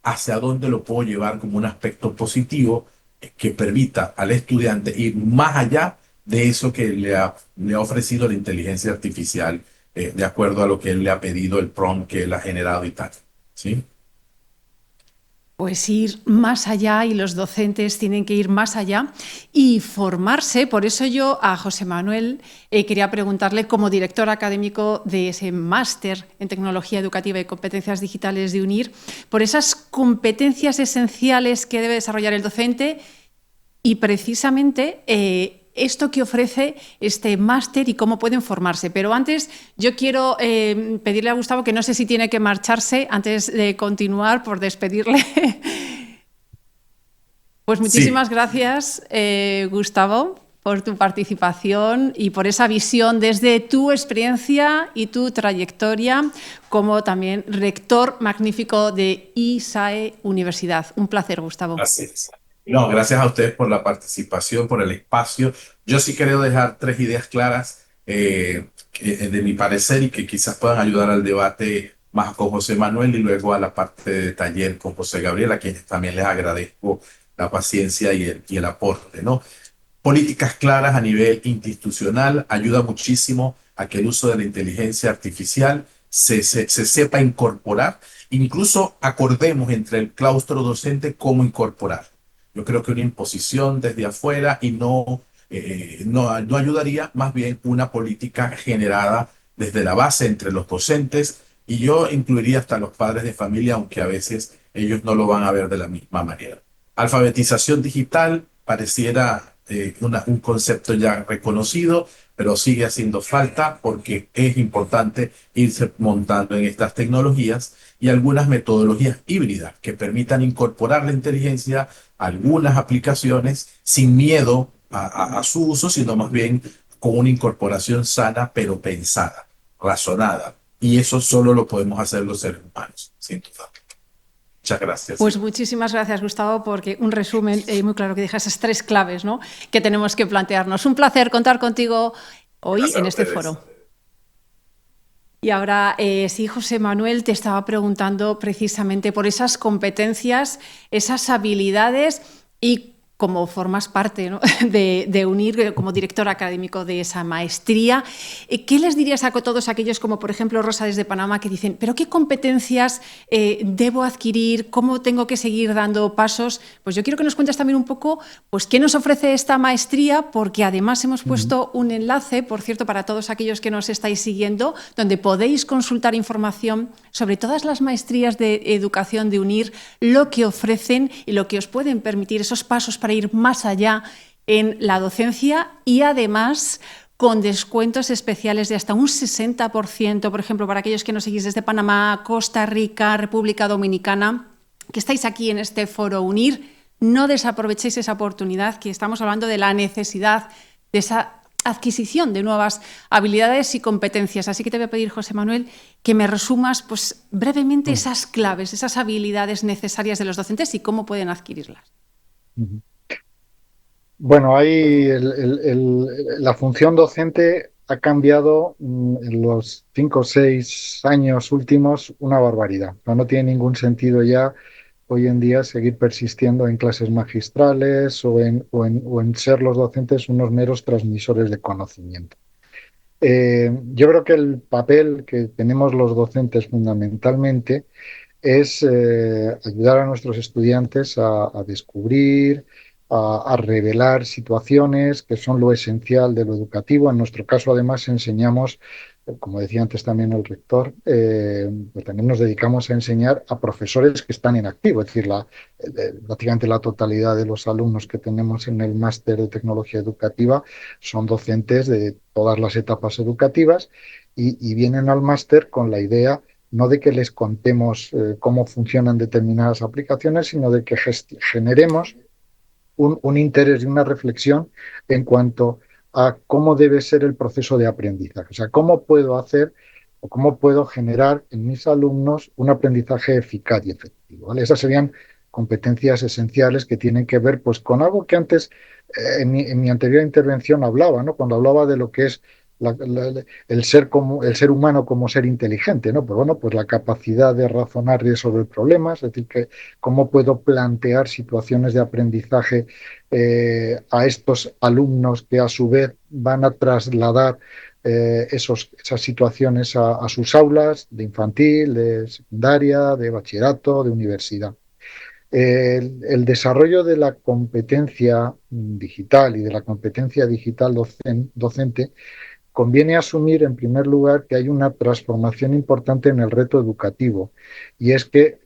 hacia dónde lo puedo llevar como un aspecto positivo que permita al estudiante ir más allá de eso que le ha ofrecido la inteligencia artificial, de acuerdo a lo que él le ha pedido, el prompt que él ha generado y tal. ¿Sí? Pues ir más allá, y los docentes tienen que ir más allá y formarse. Por eso yo a José Manuel quería preguntarle, como director académico de ese máster en Tecnología Educativa y Competencias Digitales de UNIR, por esas competencias esenciales que debe desarrollar el docente y precisamente esto que ofrece este máster y cómo pueden formarse. Pero antes yo quiero pedirle a Gustavo, que no sé si tiene que marcharse antes de continuar, por despedirle. Pues muchísimas gracias, Gustavo, por tu participación y por esa visión desde tu experiencia y tu trayectoria como también rector magnífico de ISAE Universidad. Un placer, Gustavo. Así es. No, gracias a ustedes por la participación, por el espacio. Yo sí quiero dejar tres ideas claras de mi parecer y que quizás puedan ayudar al debate más con José Manuel y luego a la parte de taller con José Gabriel, a quienes también les agradezco la paciencia y el aporte, ¿no? Políticas claras a nivel institucional ayuda muchísimo a que el uso de la inteligencia artificial se sepa incorporar, incluso acordemos entre el claustro docente cómo incorporar. Yo creo que una imposición desde afuera y no ayudaría, más bien una política generada desde la base entre los docentes, y yo incluiría hasta los padres de familia, aunque a veces ellos no lo van a ver de la misma manera. Alfabetización digital pareciera un concepto ya reconocido, pero sigue haciendo falta porque es importante irse montando en estas tecnologías y algunas metodologías híbridas que permitan incorporar la inteligencia a algunas aplicaciones sin miedo a su uso, sino más bien con una incorporación sana, pero pensada, razonada. Y eso solo lo podemos hacer los seres humanos, sin duda. Muchas gracias. Pues muchísimas gracias, Gustavo, porque un resumen muy claro que deja esas tres claves, ¿no?, que tenemos que plantearnos. Un placer contar contigo hoy Gracias en a este ustedes. foro. Y ahora, sí, José Manuel, te estaba preguntando precisamente por esas competencias, esas habilidades y como formas parte, ¿no?, de UNIR como director académico de esa maestría, ¿qué les dirías a todos aquellos como, por ejemplo, Rosa desde Panamá, que dicen, pero qué competencias debo adquirir, cómo tengo que seguir dando pasos? Pues yo quiero que nos cuentes también un poco pues, qué nos ofrece esta maestría, porque además hemos puesto un enlace, por cierto, para todos aquellos que nos estáis siguiendo, donde podéis consultar información sobre todas las maestrías de educación de UNIR, lo que ofrecen y lo que os pueden permitir, esos pasos para ir más allá en la docencia y además con descuentos especiales de hasta un 60%, por ejemplo, para aquellos que nos seguís desde Panamá, Costa Rica, República Dominicana, que estáis aquí en este foro UNIR. No desaprovechéis esa oportunidad, que estamos hablando de la necesidad de esa adquisición de nuevas habilidades y competencias. Así que te voy a pedir, José Manuel, que me resumas pues, brevemente esas claves, esas habilidades necesarias de los docentes y cómo pueden adquirirlas. Bueno, ahí la función docente ha cambiado en los 5 o 6 años últimos una barbaridad. No tiene ningún sentido ya hoy en día seguir persistiendo en clases magistrales o en ser los docentes unos meros transmisores de conocimiento. Yo creo que el papel que tenemos los docentes fundamentalmente es ayudar a nuestros estudiantes a descubrir, a revelar situaciones que son lo esencial de lo educativo. En nuestro caso, además, enseñamos, como decía antes también el rector, pues también nos dedicamos a enseñar a profesores que están en activo, es decir, prácticamente la totalidad de los alumnos que tenemos en el máster de tecnología educativa son docentes de todas las etapas educativas y vienen al máster con la idea no de que les contemos cómo funcionan determinadas aplicaciones, sino de que generemos un interés y una reflexión en cuanto a cómo debe ser el proceso de aprendizaje. O sea, cómo puedo hacer o cómo puedo generar en mis alumnos un aprendizaje eficaz y efectivo, ¿vale? Esas serían competencias esenciales que tienen que ver pues, con algo que antes, en mi anterior intervención hablaba, ¿no? Cuando hablaba de lo que es el ser humano como ser inteligente, ¿no? Pues bueno, pues la capacidad de razonar y resolver problemas, es decir, que cómo puedo plantear situaciones de aprendizaje a estos alumnos que a su vez van a trasladar esas situaciones a sus aulas de infantil, de secundaria, de bachillerato, de universidad. El desarrollo de la competencia digital y de la competencia digital docente conviene asumir, en primer lugar, que hay una transformación importante en el reto educativo, y es que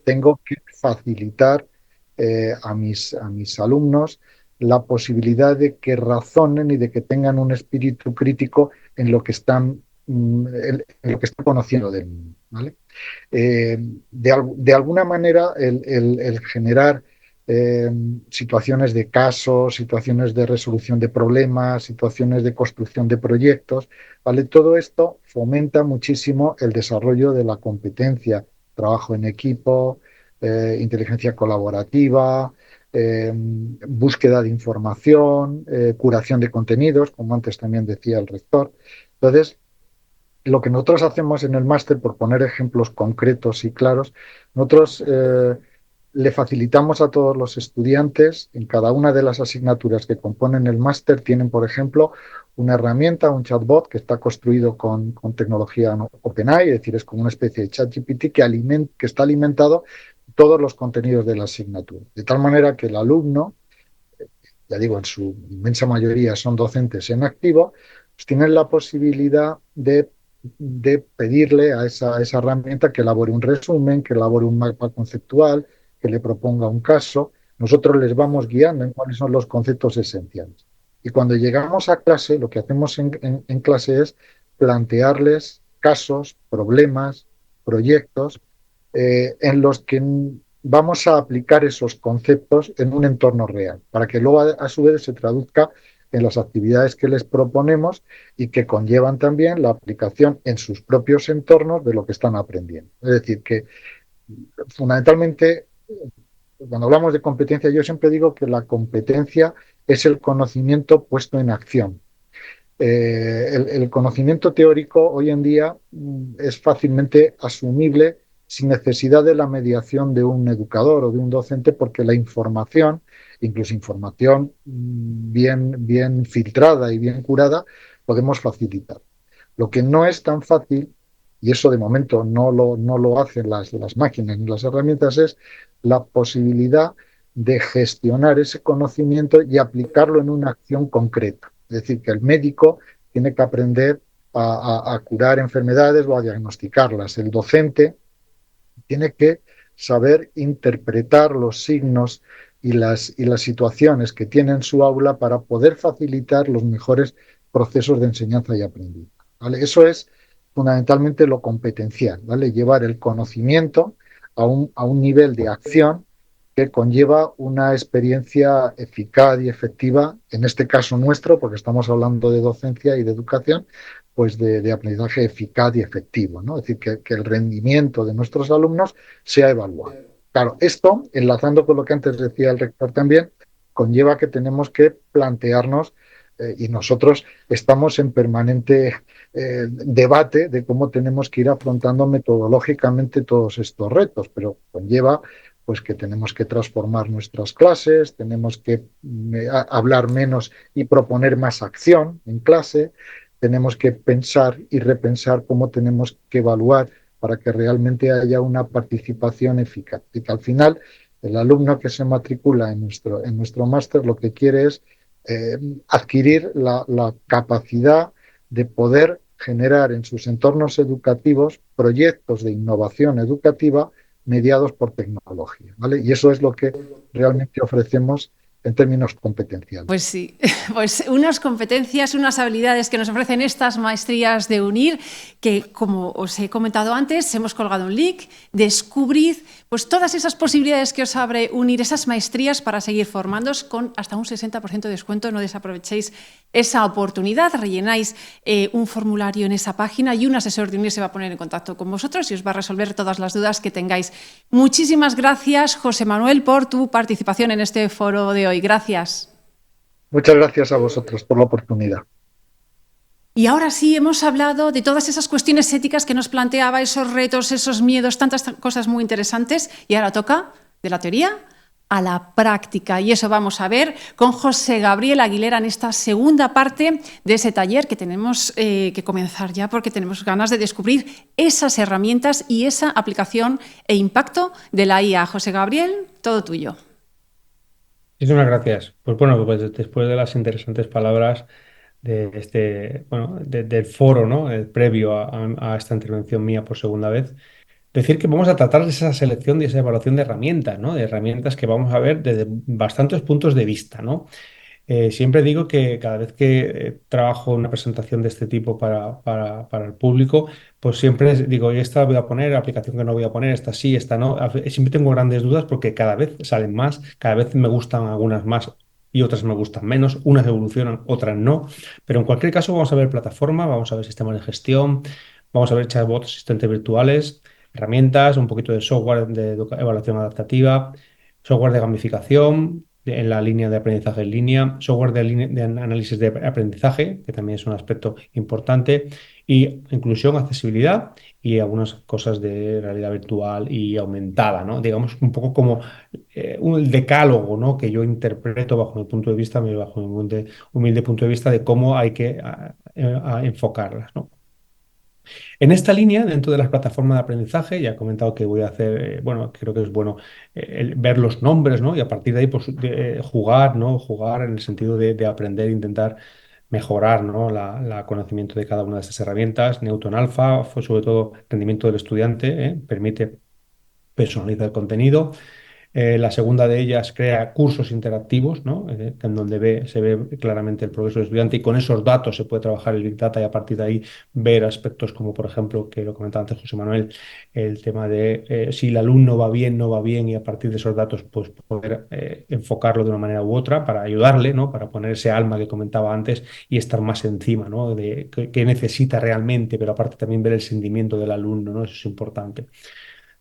tengo que facilitar a mis alumnos la posibilidad de que razonen y de que tengan un espíritu crítico en lo que están, en lo que están conociendo del mundo, ¿vale? De alguna manera, el generar eh, situaciones de casos, situaciones de resolución de problemas, situaciones de construcción de proyectos, ¿vale? Todo esto fomenta muchísimo el desarrollo de la competencia, trabajo en equipo, inteligencia colaborativa, búsqueda de información, curación de contenidos, como antes también decía el rector. Entonces, lo que nosotros hacemos en el máster, por poner ejemplos concretos y claros, nosotros le facilitamos a todos los estudiantes, en cada una de las asignaturas que componen el máster, tienen, por ejemplo, una herramienta, un chatbot que está construido con tecnología OpenAI, es decir, es como una especie de ChatGPT que está alimentado todos los contenidos de la asignatura. De tal manera que el alumno, ya digo, en su inmensa mayoría son docentes en activo, pues tienen la posibilidad de pedirle a esa herramienta que elabore un resumen, que elabore un mapa conceptual, que le proponga un caso. Nosotros les vamos guiando en cuáles son los conceptos esenciales. Y cuando llegamos a clase, lo que hacemos en clase es plantearles casos, problemas, proyectos en los que vamos a aplicar esos conceptos en un entorno real, para que luego a su vez se traduzca en las actividades que les proponemos y que conllevan también la aplicación en sus propios entornos de lo que están aprendiendo. Es decir, que fundamentalmente, cuando hablamos de competencia, yo siempre digo que la competencia es el conocimiento puesto en acción. El conocimiento teórico hoy en día es fácilmente asumible sin necesidad de la mediación de un educador o de un docente, porque la información, incluso información bien filtrada y bien curada, podemos facilitar. Lo que no es tan fácil, y eso de momento no lo hacen las máquinas ni las herramientas, es la posibilidad de gestionar ese conocimiento y aplicarlo en una acción concreta. Es decir, que el médico tiene que aprender a curar enfermedades o a diagnosticarlas. El docente tiene que saber interpretar los signos y las situaciones que tiene en su aula para poder facilitar los mejores procesos de enseñanza y aprendizaje, ¿vale? Eso es fundamentalmente lo competencial, ¿vale? Llevar el conocimiento a un nivel de acción que conlleva una experiencia eficaz y efectiva, en este caso nuestro, porque estamos hablando de docencia y de educación, pues de aprendizaje eficaz y efectivo, ¿no? Es decir, que el rendimiento de nuestros alumnos sea evaluado. Claro, esto, enlazando con lo que antes decía el rector también, conlleva que tenemos que plantearnos, y nosotros estamos en permanente debate de cómo tenemos que ir afrontando metodológicamente todos estos retos, pero conlleva pues que tenemos que transformar nuestras clases, tenemos que hablar menos y proponer más acción en clase, tenemos que pensar y repensar cómo tenemos que evaluar para que realmente haya una participación eficaz. Y que al final el alumno que se matricula en nuestro máster lo que quiere es adquirir la capacidad de poder generar en sus entornos educativos proyectos de innovación educativa mediados por tecnología, ¿vale? Y eso es lo que realmente ofrecemos en términos competenciales. Pues sí, pues unas competencias, unas habilidades que nos ofrecen estas maestrías de UNIR, que como os he comentado antes, hemos colgado un link, descubrid pues todas esas posibilidades que os abre UNIR, esas maestrías para seguir formándoos con hasta un 60% de descuento, no desaprovechéis esa oportunidad, rellenáis un formulario en esa página y un asesor de UNIR se va a poner en contacto con vosotros y os va a resolver todas las dudas que tengáis. Muchísimas gracias, José Manuel, por tu participación en este foro de hoy. Gracias. Muchas gracias a vosotros por la oportunidad. Y ahora sí, hemos hablado de todas esas cuestiones éticas que nos planteaba, esos retos, esos miedos, tantas cosas muy interesantes. Y ahora toca de la teoría a la práctica. Y eso vamos a ver con José Gabriel Aguilera en esta segunda parte de ese taller que tenemos que comenzar ya porque tenemos ganas de descubrir esas herramientas y esa aplicación e impacto de la IA. José Gabriel, todo tuyo. Muchísimas gracias. Pues bueno, pues después de las interesantes palabras de del foro, ¿no? El previo a esta intervención mía por segunda vez, decir que vamos a tratar de esa selección y esa evaluación de herramientas, ¿no? De herramientas que vamos a ver desde bastantes puntos de vista, ¿no? Siempre digo que cada vez que trabajo una presentación de este tipo para el público, pues siempre digo, "Y esta voy a poner, aplicación que no voy a poner, esta sí, esta no". Siempre tengo grandes dudas porque cada vez salen más, cada vez me gustan algunas más y otras me gustan menos, unas evolucionan, otras no, pero en cualquier caso vamos a ver plataforma, vamos a ver sistemas de gestión, vamos a ver chatbots, asistentes virtuales, herramientas, un poquito de software de evaluación adaptativa, software de gamificación en la línea de aprendizaje en línea, software de análisis de aprendizaje, que también es un aspecto importante, y inclusión, accesibilidad y algunas cosas de realidad virtual y aumentada, ¿no? Digamos un poco como un decálogo, ¿no? Que yo interpreto bajo mi punto de vista, bajo mi humilde punto de vista de cómo hay que enfocarlas, ¿no? En esta línea, dentro de las plataformas de aprendizaje, ya he comentado que voy a hacer, bueno, creo que es bueno ver los nombres, ¿no? Y a partir de ahí, pues, jugar, ¿no? Jugar en el sentido de aprender, intentar mejorar, ¿no? La conocimiento de cada una de estas herramientas. Newton Alpha fue sobre todo rendimiento del estudiante, permite personalizar el contenido. La segunda de ellas crea cursos interactivos, ¿no? En donde se ve claramente el progreso del estudiante y con esos datos se puede trabajar el Big Data y a partir de ahí ver aspectos como, por ejemplo, que lo comentaba antes José Manuel, el tema de si el alumno va bien, no va bien y a partir de esos datos pues poder enfocarlo de una manera u otra para ayudarle, ¿no? Para poner ese alma que comentaba antes y estar más encima, ¿no? De qué necesita realmente, pero aparte también ver el sentimiento del alumno, ¿no? Eso es importante.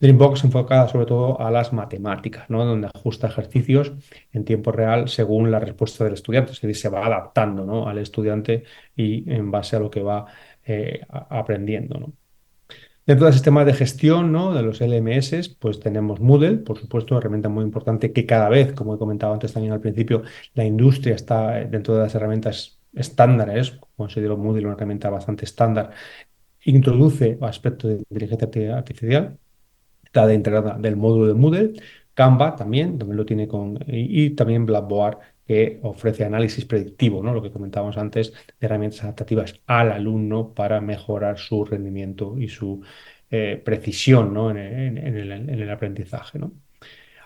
Dreambox enfocada sobre todo a las matemáticas, ¿no? Donde ajusta ejercicios en tiempo real según la respuesta del estudiante, es decir, se va adaptando, ¿no? Al estudiante y en base a lo que va aprendiendo, ¿no? Dentro del sistema de gestión, ¿no? De los LMS, pues tenemos Moodle, por supuesto, una herramienta muy importante que cada vez, como he comentado antes también al principio, la industria está dentro de las herramientas estándares, considero Moodle una herramienta bastante estándar, introduce aspectos de inteligencia artificial, está de entrada del módulo de Moodle. Canva también lo tiene y también Blackboard, que ofrece análisis predictivo, ¿no? Lo que comentábamos antes, de herramientas adaptativas al alumno para mejorar su rendimiento y su precisión, ¿no? En el aprendizaje, ¿no?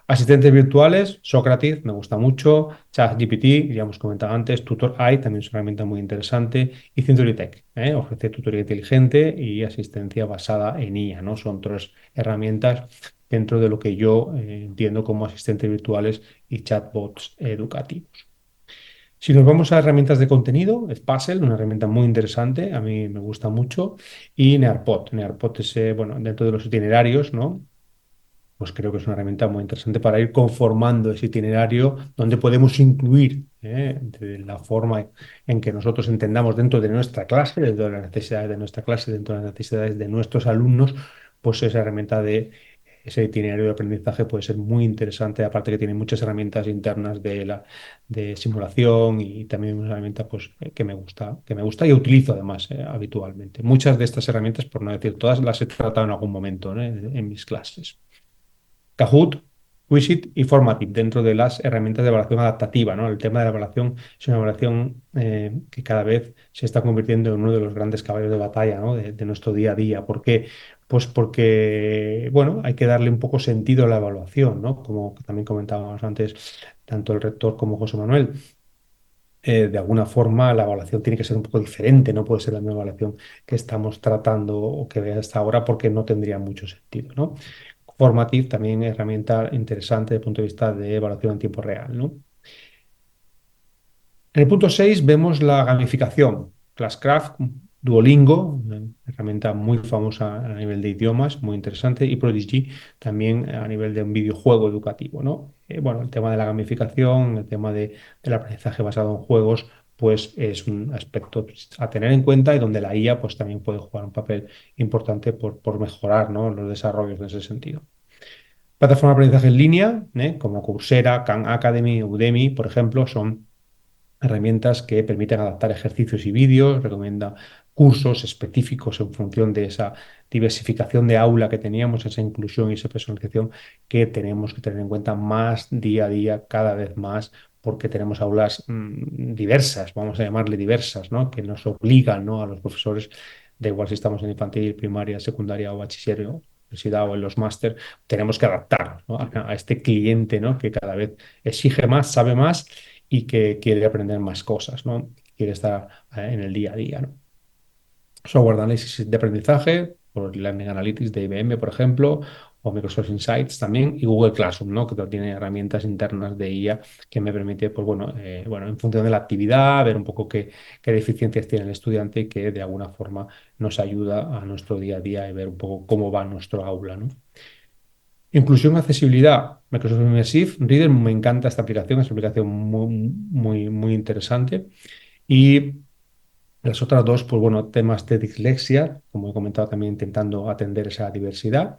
Asistentes virtuales, Socrative, me gusta mucho. ChatGPT, ya hemos comentado antes. TutorAI, también es una herramienta muy interesante. Y CenturyTech, ofrece tutoría inteligente y asistencia basada en IA, ¿no? Son tres herramientas dentro de lo que yo entiendo como asistentes virtuales y chatbots educativos. Si nos vamos a herramientas de contenido, es Puzzle, una herramienta muy interesante, a mí me gusta mucho. Y Nearpod. Nearpod es, bueno, dentro de los itinerarios, ¿no? Pues creo que es una herramienta muy interesante para ir conformando ese itinerario donde podemos incluir de la forma en que nosotros entendamos dentro de nuestra clase, dentro de las necesidades de nuestra clase, dentro de las necesidades de nuestros alumnos, pues esa herramienta de ese itinerario de aprendizaje puede ser muy interesante, aparte que tiene muchas herramientas internas de simulación y también una herramienta pues, que me gusta y utilizo además habitualmente. Muchas de estas herramientas, por no decir todas, las he tratado en algún momento, ¿no? en mis clases. Kahoot, Quizlet y Formative dentro de las herramientas de evaluación adaptativa, ¿no? El tema de la evaluación es una evaluación que cada vez se está convirtiendo en uno de los grandes caballos de batalla, ¿no? de nuestro día a día. ¿Por qué? Pues porque, bueno, hay que darle un poco sentido a la evaluación, ¿no? Como también comentábamos antes, tanto el rector como José Manuel. De alguna forma la evaluación tiene que ser un poco diferente, no puede ser la misma evaluación que estamos tratando o que vea hasta ahora porque no tendría mucho sentido, ¿no? Formative también es herramienta interesante desde el punto de vista de evaluación en tiempo real, ¿no? En el punto 6 vemos la gamificación. Classcraft, Duolingo, una herramienta muy famosa a nivel de idiomas, muy interesante, y Prodigy también a nivel de un videojuego educativo, ¿no? Bueno, el tema de la gamificación, el tema del aprendizaje basado en juegos, pues es un aspecto a tener en cuenta y donde la IA pues también puede jugar un papel importante por mejorar, ¿no? Los desarrollos en ese sentido. Plataformas de aprendizaje en línea, como Coursera, Khan Academy, Udemy, por ejemplo, son herramientas que permiten adaptar ejercicios y vídeos, recomienda cursos específicos en función de esa diversificación de aula que teníamos, esa inclusión y esa personalización que tenemos que tener en cuenta más día a día, cada vez más, porque tenemos aulas diversas, vamos a llamarle diversas, ¿no? Que nos obligan, ¿no? A los profesores, da igual si estamos en infantil, primaria, secundaria o bachiller, universidad o en los máster, tenemos que adaptarnos, ¿no? a este cliente, ¿no? Que cada vez exige más, sabe más y que quiere aprender más cosas, ¿no? Quiere estar en el día a día, ¿no? Software de análisis de aprendizaje, por Learning Analytics de IBM, por ejemplo, o Microsoft Insights también, y Google Classroom, ¿no? Que tiene herramientas internas de IA que me permite, pues bueno, en función de la actividad, ver un poco qué deficiencias tiene el estudiante y que de alguna forma nos ayuda a nuestro día a día y ver un poco cómo va nuestro aula, ¿no? Inclusión, accesibilidad, Microsoft Immersive Reader, me encanta esta aplicación, es una aplicación muy interesante. Y las otras dos, pues bueno, temas de dislexia, como he comentado también, intentando atender esa diversidad.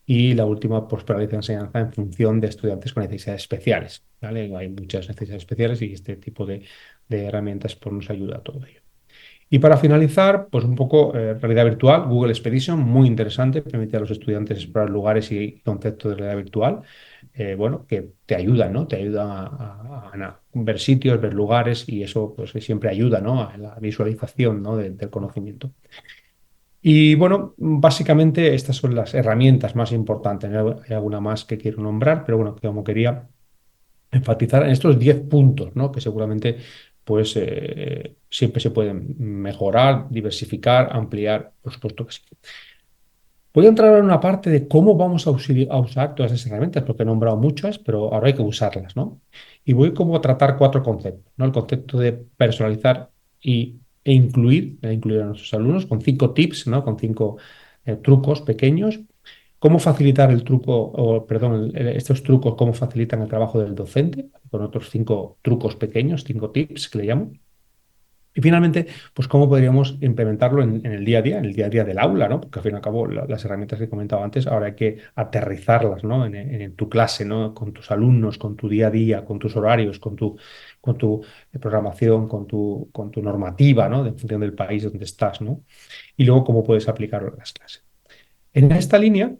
Y la última, pues paraliza enseñanza en función de estudiantes con necesidades especiales, ¿vale? Hay muchas necesidades especiales y este tipo de herramientas pues, nos ayuda a todo ello. Y para finalizar, pues un poco realidad virtual, Google Expedition, muy interesante, permite a los estudiantes explorar lugares y conceptos de realidad virtual, bueno, que te ayudan, ¿no? Te ayudan a ver sitios, ver lugares y eso pues siempre ayuda, ¿no? A la visualización, ¿no? del conocimiento. Y bueno, básicamente estas son las herramientas más importantes. Hay alguna más que quiero nombrar, pero bueno, como quería enfatizar en estos 10 puntos, ¿no? Que seguramente pues siempre se pueden mejorar, diversificar, ampliar, por supuesto que sí. Voy a entrar ahora en una parte de cómo vamos a usar todas esas herramientas, porque he nombrado muchas, pero ahora hay que usarlas, ¿no? Y voy como a tratar 4 conceptos, ¿no? El concepto de personalizar incluir a nuestros alumnos con 5 tips, ¿no? Con 5 trucos pequeños. Cómo facilitar el truco, o perdón, estos trucos, cómo facilitan el trabajo del docente, con otros 5 trucos pequeños, 5 tips que le llamo. Y finalmente, pues cómo podríamos implementarlo en el día a día, en el día a día del aula, ¿no? Porque al fin y al cabo las herramientas que he comentado antes, ahora hay que aterrizarlas, ¿no? En tu clase, ¿no? Con tus alumnos, con tu día a día, con tus horarios, con tu programación, con tu normativa, ¿no? En función del país donde estás, ¿no? Y luego cómo puedes aplicarlo en las clases. En esta línea,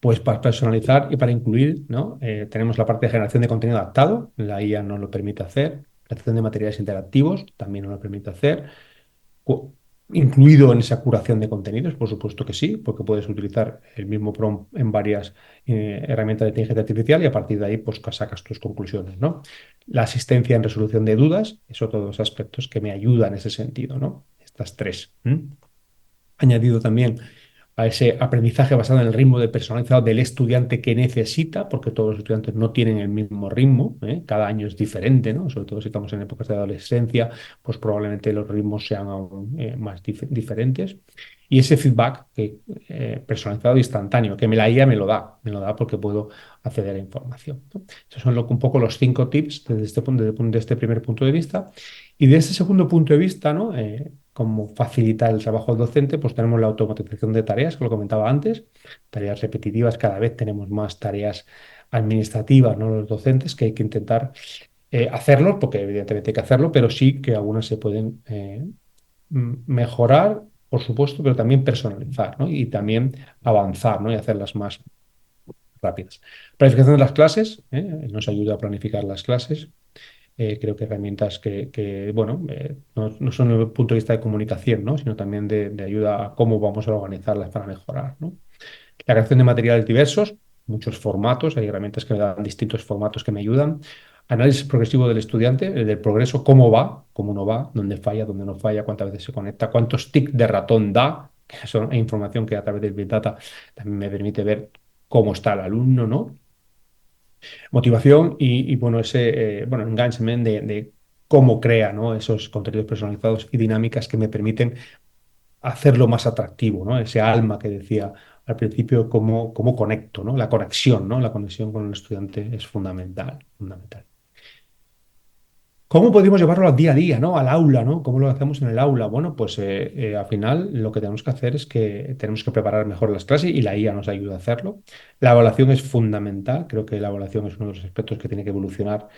pues para personalizar y para incluir, ¿no? Tenemos la parte de generación de contenido adaptado, la IA nos lo permite hacer, creación de materiales interactivos también nos lo permite hacer, incluido en esa curación de contenidos, por supuesto que sí, porque puedes utilizar el mismo prompt en varias herramientas de inteligencia artificial y a partir de ahí pues sacas tus conclusiones, ¿no? La asistencia en resolución de dudas, eso todos los aspectos que me ayudan en ese sentido, ¿no? Estas 3. Añadido también a ese aprendizaje basado en el ritmo de personalizado del estudiante que necesita, porque todos los estudiantes no tienen el mismo ritmo, ¿eh? Cada año es diferente, ¿no? Sobre todo si estamos en épocas de adolescencia, pues probablemente los ritmos sean aún más diferentes. Y ese feedback personalizado e instantáneo, que la IA me lo da porque puedo acceder a información, ¿no? Esos son un poco los 5 tips desde este primer punto de vista. Y de este segundo punto de vista, ¿no? Cómo facilitar el trabajo del docente, pues tenemos la automatización de tareas, que lo comentaba antes, tareas repetitivas, cada vez tenemos más tareas administrativas, ¿no? Los docentes, que hay que intentar hacerlo, porque evidentemente hay que hacerlo, pero sí que algunas se pueden mejorar, por supuesto, pero también personalizar, ¿no? Y también avanzar, ¿no? Y hacerlas más rápidas. Planificación de las clases, nos ayuda a planificar las clases. Creo que herramientas bueno, no son desde el punto de vista de comunicación, ¿no? Sino también de ayuda a cómo vamos a organizarlas para mejorar, ¿no? La creación de materiales diversos, muchos formatos, hay herramientas que me dan distintos formatos que me ayudan. Análisis progresivo del estudiante, el del progreso, cómo va, cómo no va, dónde no falla, cuántas veces se conecta, cuántos tics de ratón da, que son información que a través del Big Data también me permite ver cómo está el alumno, ¿no? Motivación y bueno, ese engagement de cómo crea, ¿no? Esos contenidos personalizados y dinámicas que me permiten hacerlo más atractivo, ¿no? Ese alma que decía al principio, cómo conecto, ¿no? La conexión, ¿no? La conexión con el estudiante es fundamental, fundamental. ¿Cómo podemos llevarlo al día a día, ¿no? Al aula, ¿no? ¿Cómo lo hacemos en el aula? Bueno, pues al final lo que tenemos que hacer es que tenemos que preparar mejor las clases y la IA nos ayuda a hacerlo. La evaluación es fundamental. Creo que la evaluación es uno de los aspectos que tiene que evolucionar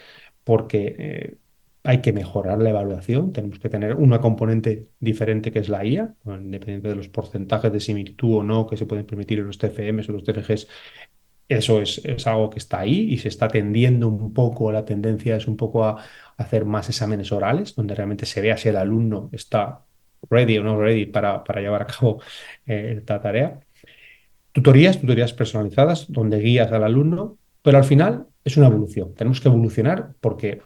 porque hay que mejorar la evaluación. Tenemos que tener una componente diferente que es la IA, bueno, independiente de los porcentajes de similitud o no que se pueden permitir en los TFMs o los TFGs. Eso es algo que está ahí y se está tendiendo un poco, la tendencia es un poco a hacer más exámenes orales, donde realmente se vea si el alumno está ready o no ready para llevar a cabo esta tarea. Tutorías personalizadas, donde guías al alumno, pero al final es una evolución. Tenemos que evolucionar porque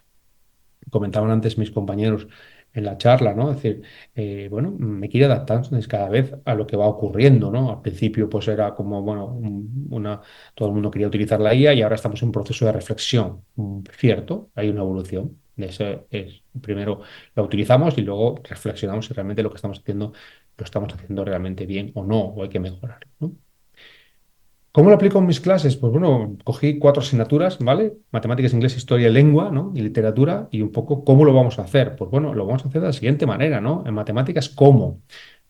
comentaban antes mis compañeros en la charla, ¿no? Es decir, bueno, me quiero adaptar cada vez a lo que va ocurriendo, ¿no? Al principio, pues era como, bueno, todo el mundo quería utilizar la IA y ahora estamos en un proceso de reflexión. Cierto, hay una evolución. Primero la utilizamos y luego reflexionamos si realmente lo que estamos haciendo lo estamos haciendo realmente bien o no, o hay que mejorarlo, ¿no? ¿Cómo lo aplico en mis clases? Pues bueno, cogí 4 asignaturas, ¿vale? Matemáticas, inglés, historia y lengua, ¿no? Y literatura, y un poco cómo lo vamos a hacer. Pues bueno, lo vamos a hacer de la siguiente manera, ¿no? En matemáticas, ¿cómo?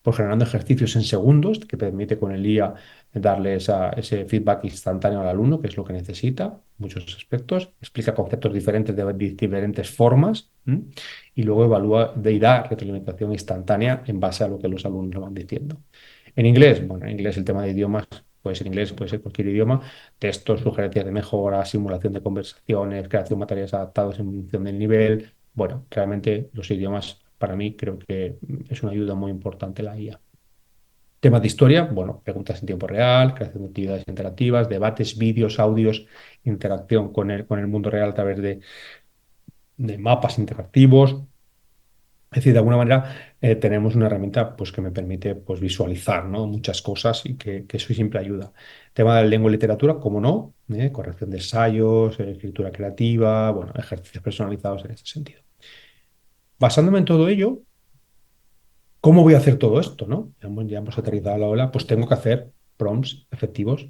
Pues generando ejercicios en segundos, que permite con el IA darle ese feedback instantáneo al alumno, que es lo que necesita, en muchos aspectos. Explica conceptos diferentes de diferentes formas, ¿m? Y luego evalúa y da retroalimentación instantánea en base a lo que los alumnos le van diciendo. En inglés, bueno, en inglés el tema de idiomas puede ser inglés, puede ser cualquier idioma, textos, sugerencias de mejora, simulación de conversaciones, creación de materiales adaptados en función del nivel. Bueno, realmente los idiomas para mí creo que es una ayuda muy importante la IA. Temas de historia, bueno, preguntas en tiempo real, creación de actividades interactivas, debates, vídeos, audios, interacción con el mundo real a través de mapas interactivos. Es decir, de alguna manera tenemos una herramienta pues, que me permite pues, visualizar, ¿no? Muchas cosas y que eso siempre ayuda. Tema de lengua y literatura, como no, corrección de ensayos, escritura creativa, bueno, ejercicios personalizados en ese sentido. Basándome en todo ello, ¿cómo voy a hacer todo esto, no? Ya hemos aterrizado la ola, pues tengo que hacer prompts efectivos,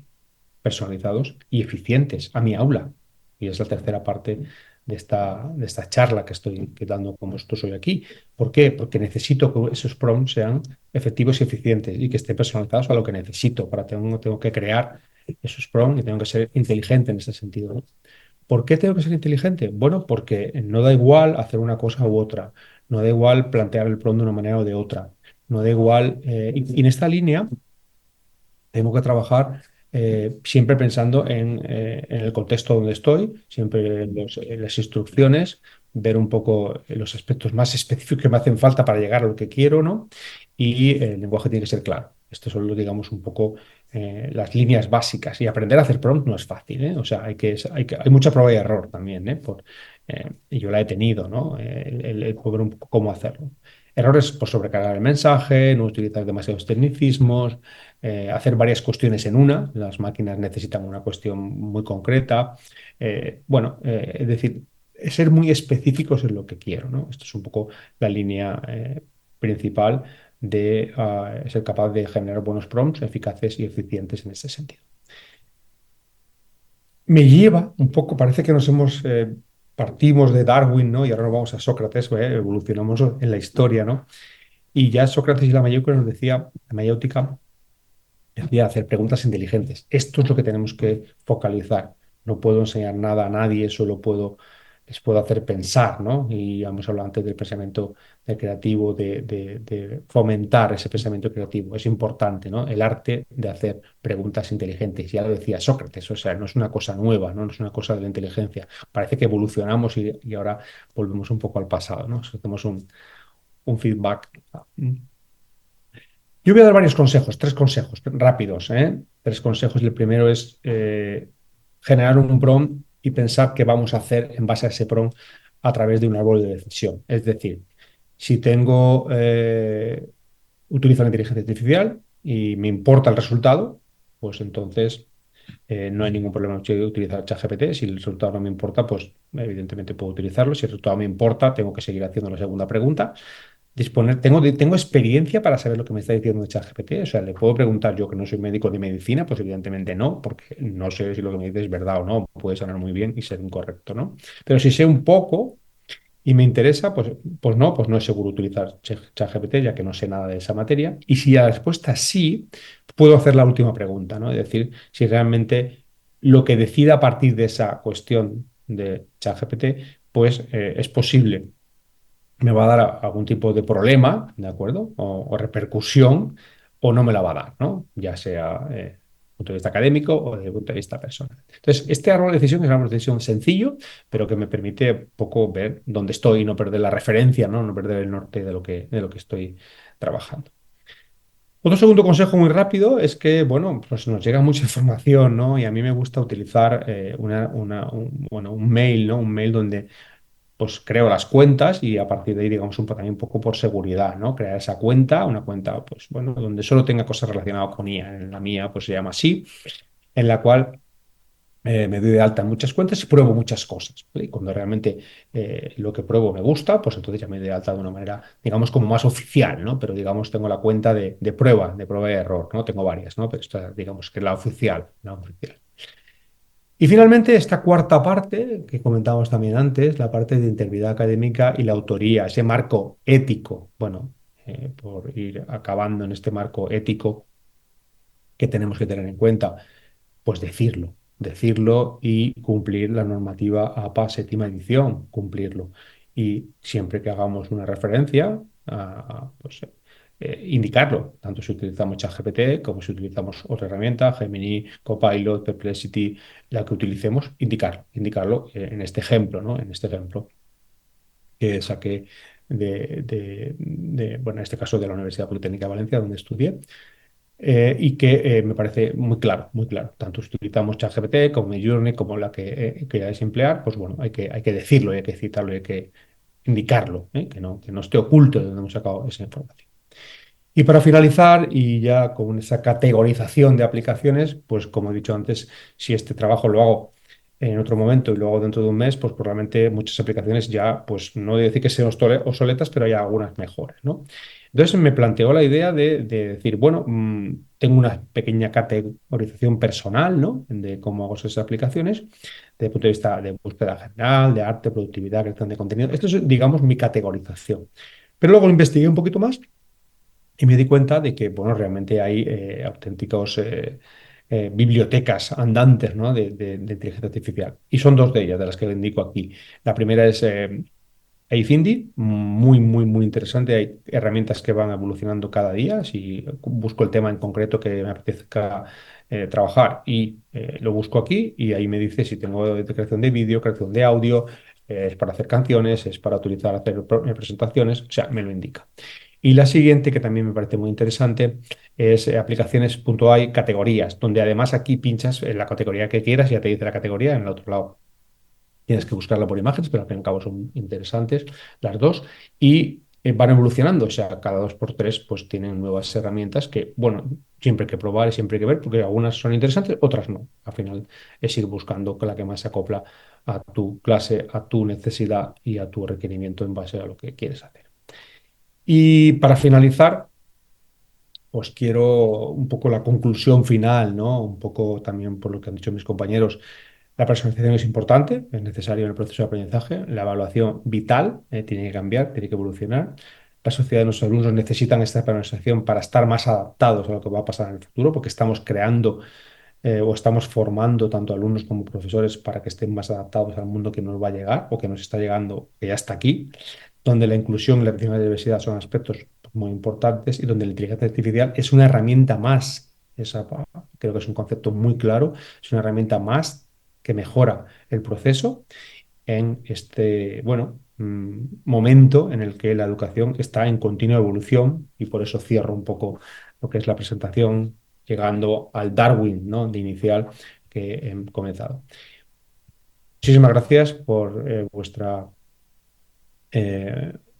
personalizados y eficientes a mi aula. Y es la tercera parte de esta charla que estoy dando como esto soy aquí. ¿Por qué? Porque necesito que esos prompts sean efectivos y eficientes y que estén personalizados a lo que necesito. Tengo que crear esos prompts y tengo que ser inteligente en ese sentido, ¿no? ¿Por qué tengo que ser inteligente? Bueno, porque no da igual hacer una cosa u otra, no da igual plantear el prompt de una manera o de otra, no da igual. Y en esta línea tengo que trabajar siempre pensando en el contexto donde estoy, siempre en las instrucciones, ver un poco los aspectos más específicos que me hacen falta para llegar a lo que quiero, ¿no? Y el lenguaje tiene que ser claro. Estos son, digamos, un poco las líneas básicas. Y aprender a hacer prompt no es fácil, ¿eh? O sea, hay mucha prueba y error también, ¿eh? Y yo la he tenido, ¿no? El poder un poco cómo hacerlo. Errores por sobrecargar el mensaje, no utilizar demasiados tecnicismos, hacer varias cuestiones en una. Las máquinas necesitan una cuestión muy concreta. Bueno, es decir, ser muy específicos en lo que quiero, ¿no? Esto es un poco la línea principal de ser capaz de generar buenos prompts eficaces y eficientes en ese sentido. Me lleva un poco, parece que partimos de Darwin, ¿no? Y ahora nos vamos a Sócrates, evolucionamos en la historia, ¿no? Y ya Sócrates y la mayéutica nos decía, la mayéutica decía hacer preguntas inteligentes. Esto es lo que tenemos que focalizar. No puedo enseñar nada a nadie, les puedo hacer pensar, ¿no? Y hemos hablado antes del pensamiento creativo, de fomentar ese pensamiento creativo. Es importante, ¿no? El arte de hacer preguntas inteligentes. Ya lo decía Sócrates, o sea, no es una cosa nueva, ¿no? No es una cosa de la inteligencia. Parece que evolucionamos y ahora volvemos un poco al pasado, ¿no? Hacemos un feedback. Yo voy a dar varios consejos, 3 consejos rápidos, ¿eh? 3 consejos. El primero es generar un prompt y pensar qué vamos a hacer en base a ese prompt a través de un árbol de decisión. Es decir, si utilizo la inteligencia artificial y me importa el resultado, pues entonces no hay ningún problema en utilizar ChatGPT. Si el resultado no me importa, pues evidentemente puedo utilizarlo. Si el resultado me importa, tengo que seguir haciendo la segunda pregunta. Tengo experiencia para saber lo que me está diciendo ChatGPT. O sea, le puedo preguntar yo que no soy médico de medicina, pues evidentemente no, porque no sé si lo que me dice es verdad o no. Puede sonar muy bien y ser incorrecto, ¿no? Pero si sé un poco y me interesa, pues no es seguro utilizar ChatGPT, ya que no sé nada de esa materia. Y si la respuesta es sí, puedo hacer la última pregunta, ¿no? Es decir, si realmente lo que decida a partir de esa cuestión de ChatGPT, pues es posible me va a dar algún tipo de problema, ¿de acuerdo? O repercusión, o no me la va a dar, ¿no? Ya sea desde el punto de vista académico o desde el punto de vista personal. Entonces, este árbol de decisión es un árbol de decisión sencillo, pero que me permite poco ver dónde estoy y no perder la referencia, ¿no? No perder el norte de lo que estoy trabajando. Otro segundo consejo muy rápido es que, bueno, pues nos llega mucha información, ¿no? Y a mí me gusta utilizar un mail, ¿no? Un mail donde pues creo las cuentas y a partir de ahí, digamos, también un poco por seguridad, ¿no? Crear esa cuenta, una cuenta, pues bueno, donde solo tenga cosas relacionadas con IA. En la mía, pues se llama así, en la cual me doy de alta en muchas cuentas y pruebo muchas cosas, ¿vale? Y cuando realmente lo que pruebo me gusta, pues entonces ya me doy de alta de una manera, digamos, como más oficial, ¿no? Pero digamos, tengo la cuenta de prueba y error, ¿no? Tengo varias, ¿no? Pero esta, digamos, que es la oficial, la oficial. Y finalmente, esta cuarta parte que comentábamos también antes, la parte de integridad académica y la autoría, ese marco ético, bueno, por ir acabando en este marco ético que tenemos que tener en cuenta, pues decirlo y cumplir la normativa APA séptima edición, cumplirlo. Y siempre que hagamos una referencia, pues indicarlo, tanto si utilizamos ChatGPT como si utilizamos otra herramienta, Gemini, Copilot, Perplexity, la que utilicemos, indicarlo en este ejemplo, ¿no? En este ejemplo que saqué bueno, en este caso de la Universidad Politécnica de Valencia, donde estudié, y que me parece muy claro. Tanto si utilizamos ChatGPT como Midjourney, como la que queráis emplear, pues bueno, hay que decirlo, hay que citarlo, hay que indicarlo, que no esté oculto de dónde hemos sacado esa información. Y para finalizar, y ya con esa categorización de aplicaciones, pues como he dicho antes, si este trabajo lo hago en otro momento y lo hago dentro de un mes, pues probablemente muchas aplicaciones ya, pues no de decir que sean obsoletas, pero hay algunas mejores, ¿no? Entonces me planteó la idea de decir, bueno, tengo una pequeña categorización personal, ¿no? De cómo hago esas aplicaciones, desde el punto de vista de búsqueda general, de arte, productividad, creación de contenido. Esto es, digamos, mi categorización. Pero luego lo investigué un poquito más y me di cuenta de que, bueno, realmente hay auténticos bibliotecas andantes, ¿no? de inteligencia artificial. Y son dos de ellas, de las que le indico aquí. La primera es Affinity, muy interesante. Hay herramientas que van evolucionando cada día. Si busco el tema en concreto que me apetezca trabajar y lo busco aquí y ahí me dice si tengo de creación de vídeo, creación de audio, es para hacer canciones, es para utilizar, hacer presentaciones, o sea, me lo indica. Y la siguiente, que también me parece muy interesante, es aplicaciones.ai categorías, donde además aquí pinchas en la categoría que quieras y ya te dice la categoría en el otro lado. Tienes que buscarla por imágenes, pero al fin y al cabo son interesantes las dos y van evolucionando. O sea, cada dos por tres pues tienen nuevas herramientas que, bueno, siempre hay que probar y siempre hay que ver, porque algunas son interesantes, otras no. Al final es ir buscando la que más se acopla a tu clase, a tu necesidad y a tu requerimiento en base a lo que quieres hacer. Y para finalizar, pues quiero un poco la conclusión final, ¿no? Un poco también por lo que han dicho mis compañeros. La personalización es importante, es necesario en el proceso de aprendizaje. La evaluación vital tiene que cambiar, tiene que evolucionar. La sociedad de nuestros alumnos necesitan esta personalización para estar más adaptados a lo que va a pasar en el futuro, porque estamos creando o estamos formando tanto alumnos como profesores para que estén más adaptados al mundo que nos va a llegar o que nos está llegando, que ya está aquí, donde la inclusión y la atención a la diversidad son aspectos muy importantes y donde la inteligencia artificial es una herramienta más. Creo que es un concepto muy claro, es una herramienta más que mejora el proceso en este, bueno, momento en el que la educación está en continua evolución y por eso cierro un poco lo que es la presentación, llegando al Darwin, ¿no? de inicial que he comenzado. Muchísimas gracias por vuestra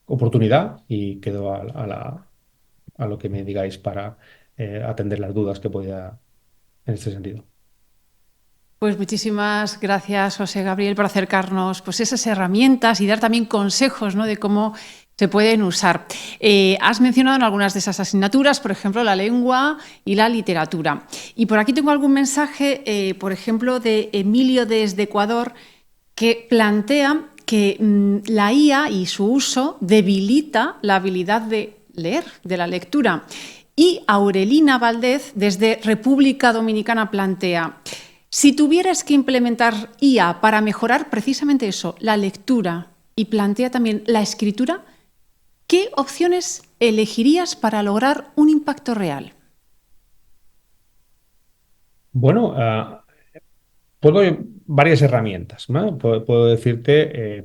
oportunidad y quedo a lo que me digáis para atender las dudas que pueda en este sentido. Pues muchísimas gracias, José Gabriel, por acercarnos pues, esas herramientas y dar también consejos, ¿no? de cómo se pueden usar. Has mencionado en algunas de esas asignaturas, por ejemplo, la lengua y la literatura. Y por aquí tengo algún mensaje, por ejemplo, de Emilio desde Ecuador, que plantea que la IA y su uso debilita la habilidad de leer, de la lectura. Y Aurelina Valdez, desde República Dominicana, plantea: si tuvieras que implementar IA para mejorar precisamente eso, la lectura, y plantea también la escritura, ¿qué opciones elegirías para lograr un impacto real? Bueno, varias herramientas, ¿no? Puedo decirte,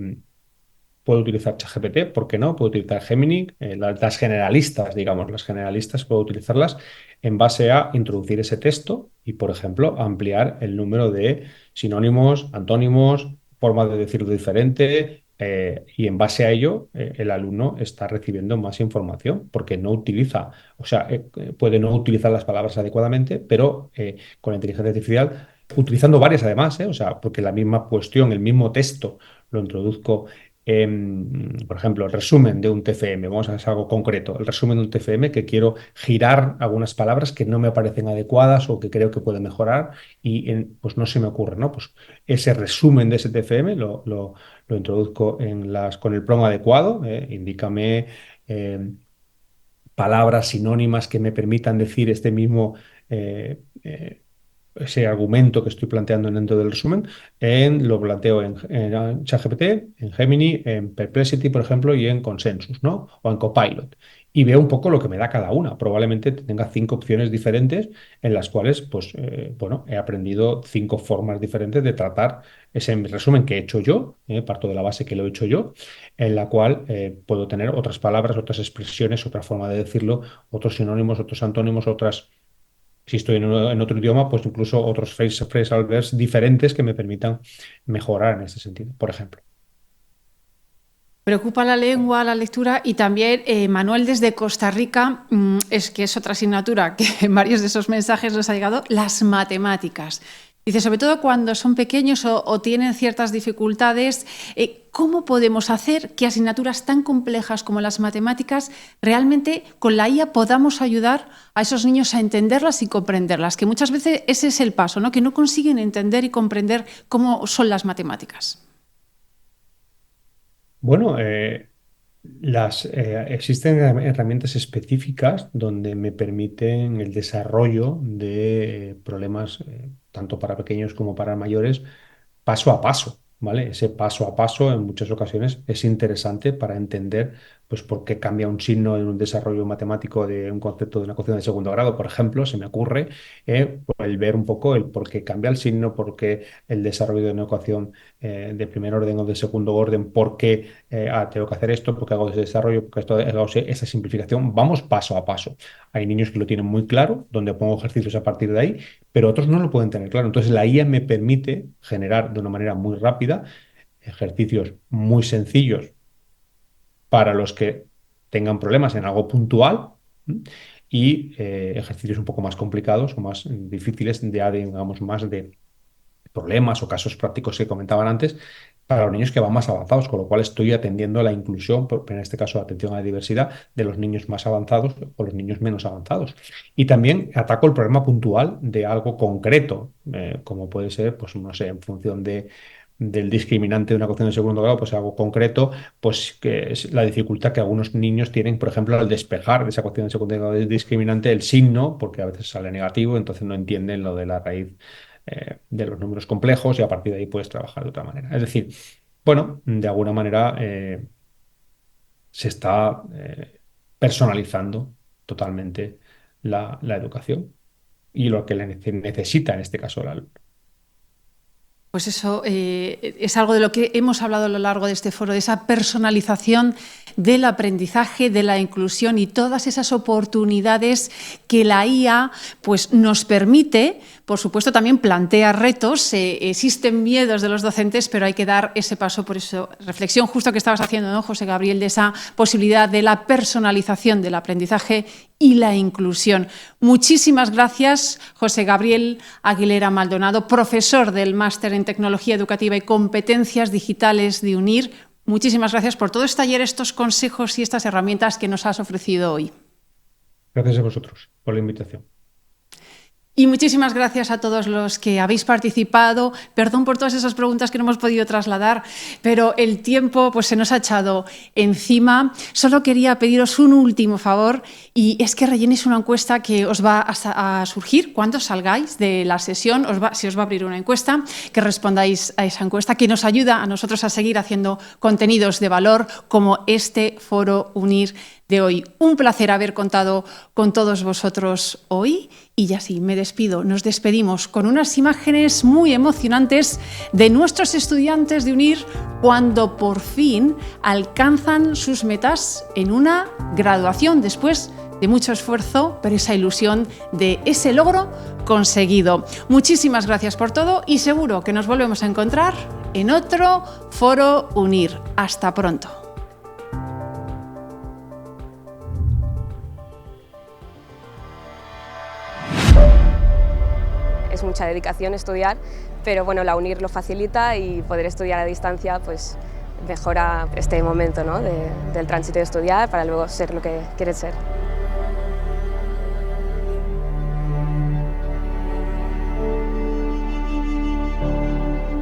puedo utilizar ChatGPT, ¿por qué no? Puedo utilizar Gemini, las generalistas, digamos, las generalistas puedo utilizarlas en base a introducir ese texto y, por ejemplo, ampliar el número de sinónimos, antónimos, formas de decirlo diferente, Y en base a ello, el alumno está recibiendo más información porque no utiliza, o sea, puede no utilizar las palabras adecuadamente, pero con la inteligencia artificial, utilizando varias además, o sea, porque la misma cuestión, el mismo texto, lo introduzco por ejemplo, el resumen de un TFM, vamos a hacer algo concreto, el resumen de un TFM que quiero girar algunas palabras que no me parecen adecuadas o que creo que pueden mejorar y pues no se me ocurre, ¿no? Pues ese resumen de ese TFM lo introduzco con el prompt adecuado, indícame palabras sinónimas que me permitan decir este mismo ese argumento que estoy planteando dentro del resumen, lo planteo en ChatGPT, en Gemini, en Perplexity, por ejemplo, y en Consensus, ¿no? O en Copilot. Y veo un poco lo que me da cada una. Probablemente tenga 5 opciones diferentes en las cuales, pues, bueno, he aprendido 5 formas diferentes de tratar ese resumen que he hecho yo, parto de la base que lo he hecho yo, en la cual puedo tener otras palabras, otras expresiones, otra forma de decirlo, otros sinónimos, otros antónimos, otras si estoy en otro idioma, pues incluso otros phrasal verbs diferentes que me permitan mejorar en ese sentido, por ejemplo. Preocupa la lengua, la lectura y también Manuel desde Costa Rica, es que es otra asignatura que en varios de esos mensajes nos ha llegado, las matemáticas. Dice, sobre todo cuando son pequeños o tienen ciertas dificultades, ¿cómo podemos hacer que asignaturas tan complejas como las matemáticas realmente con la IA podamos ayudar a esos niños a entenderlas y comprenderlas? Que muchas veces ese es el paso, ¿no? Que no consiguen entender y comprender cómo son las matemáticas. Bueno, existen herramientas específicas donde me permiten el desarrollo de problemas, tanto para pequeños como para mayores, paso a paso, ¿vale? Ese paso a paso en muchas ocasiones es interesante para entender pues, por qué cambia un signo en un desarrollo matemático de un concepto de una ecuación de segundo grado, por ejemplo, se me ocurre el ver un poco el por qué cambia el signo, por qué el desarrollo de una ecuación de primer orden o de segundo orden, por qué tengo que hacer esto, por qué hago ese desarrollo, por qué hago esa simplificación. Vamos paso a paso. Hay niños que lo tienen muy claro, donde pongo ejercicios a partir de ahí, pero otros no lo pueden tener claro. Entonces la IA me permite generar de una manera muy rápida ejercicios muy sencillos para los que tengan problemas en algo puntual y ejercicios un poco más complicados o más difíciles, digamos, más de problemas o casos prácticos que comentaban antes, para los niños que van más avanzados, con lo cual estoy atendiendo a la inclusión, en este caso atención a la diversidad, de los niños más avanzados o los niños menos avanzados. Y también ataco el problema puntual de algo concreto, como puede ser, pues no sé, en función del discriminante de una ecuación de segundo grado, pues algo concreto, pues que es la dificultad que algunos niños tienen, por ejemplo, al despejar de esa ecuación de segundo grado discriminante el signo, porque a veces sale negativo, entonces no entienden lo de la raíz de los números complejos y a partir de ahí puedes trabajar de otra manera. Es decir, bueno, de alguna manera se está personalizando totalmente la educación y lo que necesita en este caso el alumno. Pues eso es algo de lo que hemos hablado a lo largo de este foro, de esa personalización del aprendizaje, de la inclusión y todas esas oportunidades que la IA pues, nos permite. Por supuesto, también plantea retos, existen miedos de los docentes, pero hay que dar ese paso. Por eso, reflexión justo que estabas haciendo, ¿no, José Gabriel, de esa posibilidad de la personalización del aprendizaje y la inclusión. Muchísimas gracias, José Gabriel Aguilera Maldonado, profesor del Máster en Tecnología Educativa y Competencias Digitales de UNIR. Muchísimas gracias por todo este taller, estos consejos y estas herramientas que nos has ofrecido hoy. Gracias a vosotros por la invitación. Y muchísimas gracias a todos los que habéis participado. Perdón por todas esas preguntas que no hemos podido trasladar, pero el tiempo pues, se nos ha echado encima. Solo quería pediros un último favor y es que rellenéis una encuesta que os va a surgir cuando salgáis de la sesión. Se os va a abrir una encuesta, que respondáis a esa encuesta, que nos ayuda a nosotros a seguir haciendo contenidos de valor como este Foro UNIR de hoy. Un placer haber contado con todos vosotros hoy y ya sí, me despido. Nos despedimos con unas imágenes muy emocionantes de nuestros estudiantes de UNIR cuando por fin alcanzan sus metas en una graduación después de mucho esfuerzo, pero esa ilusión de ese logro conseguido. Muchísimas gracias por todo y seguro que nos volvemos a encontrar en otro Foro Unir. Hasta pronto. Es mucha dedicación estudiar, pero bueno, la UNIR lo facilita y poder estudiar a distancia pues mejora este momento, ¿no? del tránsito de estudiar para luego ser lo que quieres ser.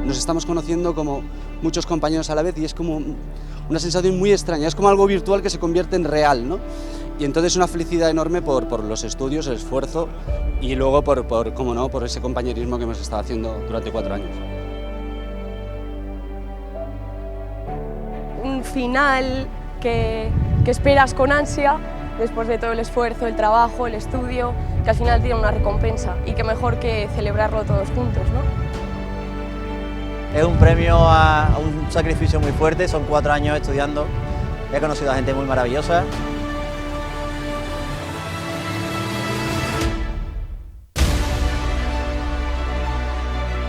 Nos estamos conociendo como muchos compañeros a la vez y es como una sensación muy extraña, es como algo virtual que se convierte en real, ¿no? Y entonces una felicidad enorme por los estudios, el esfuerzo y luego cómo no, por ese compañerismo que hemos estado haciendo durante 4 años. Un final que esperas con ansia después de todo el esfuerzo, el trabajo, el estudio, que al final tiene una recompensa y que mejor que celebrarlo todos juntos, ¿no? Es un premio a un sacrificio muy fuerte, son 4 años estudiando, he conocido a gente muy maravillosa.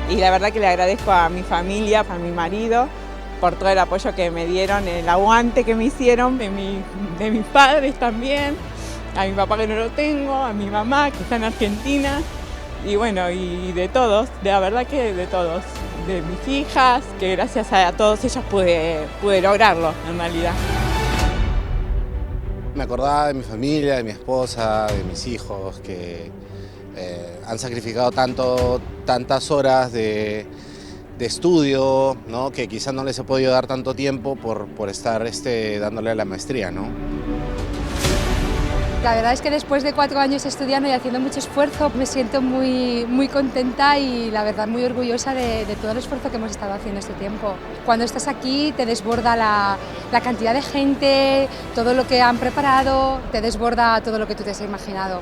Y la verdad que le agradezco a mi familia, a mi marido, por todo el apoyo que me dieron, el aguante que me hicieron, de mis padres también, a mi papá que no lo tengo, a mi mamá que está en Argentina, y bueno, y de todos, de la verdad que de todos, de mis hijas, que gracias a todos ellos pude lograrlo en realidad. Me acordaba de mi familia, de mi esposa, de mis hijos, que han sacrificado tantas horas de estudio, ¿no? Que quizás no les he podido dar tanto tiempo por estar dándole a la maestría, ¿no? La verdad es que después de 4 años estudiando y haciendo mucho esfuerzo, me siento muy contenta y la verdad muy orgullosa de todo el esfuerzo que hemos estado haciendo este tiempo. Cuando estás aquí te desborda la cantidad de gente, todo lo que han preparado, te desborda todo lo que tú te has imaginado.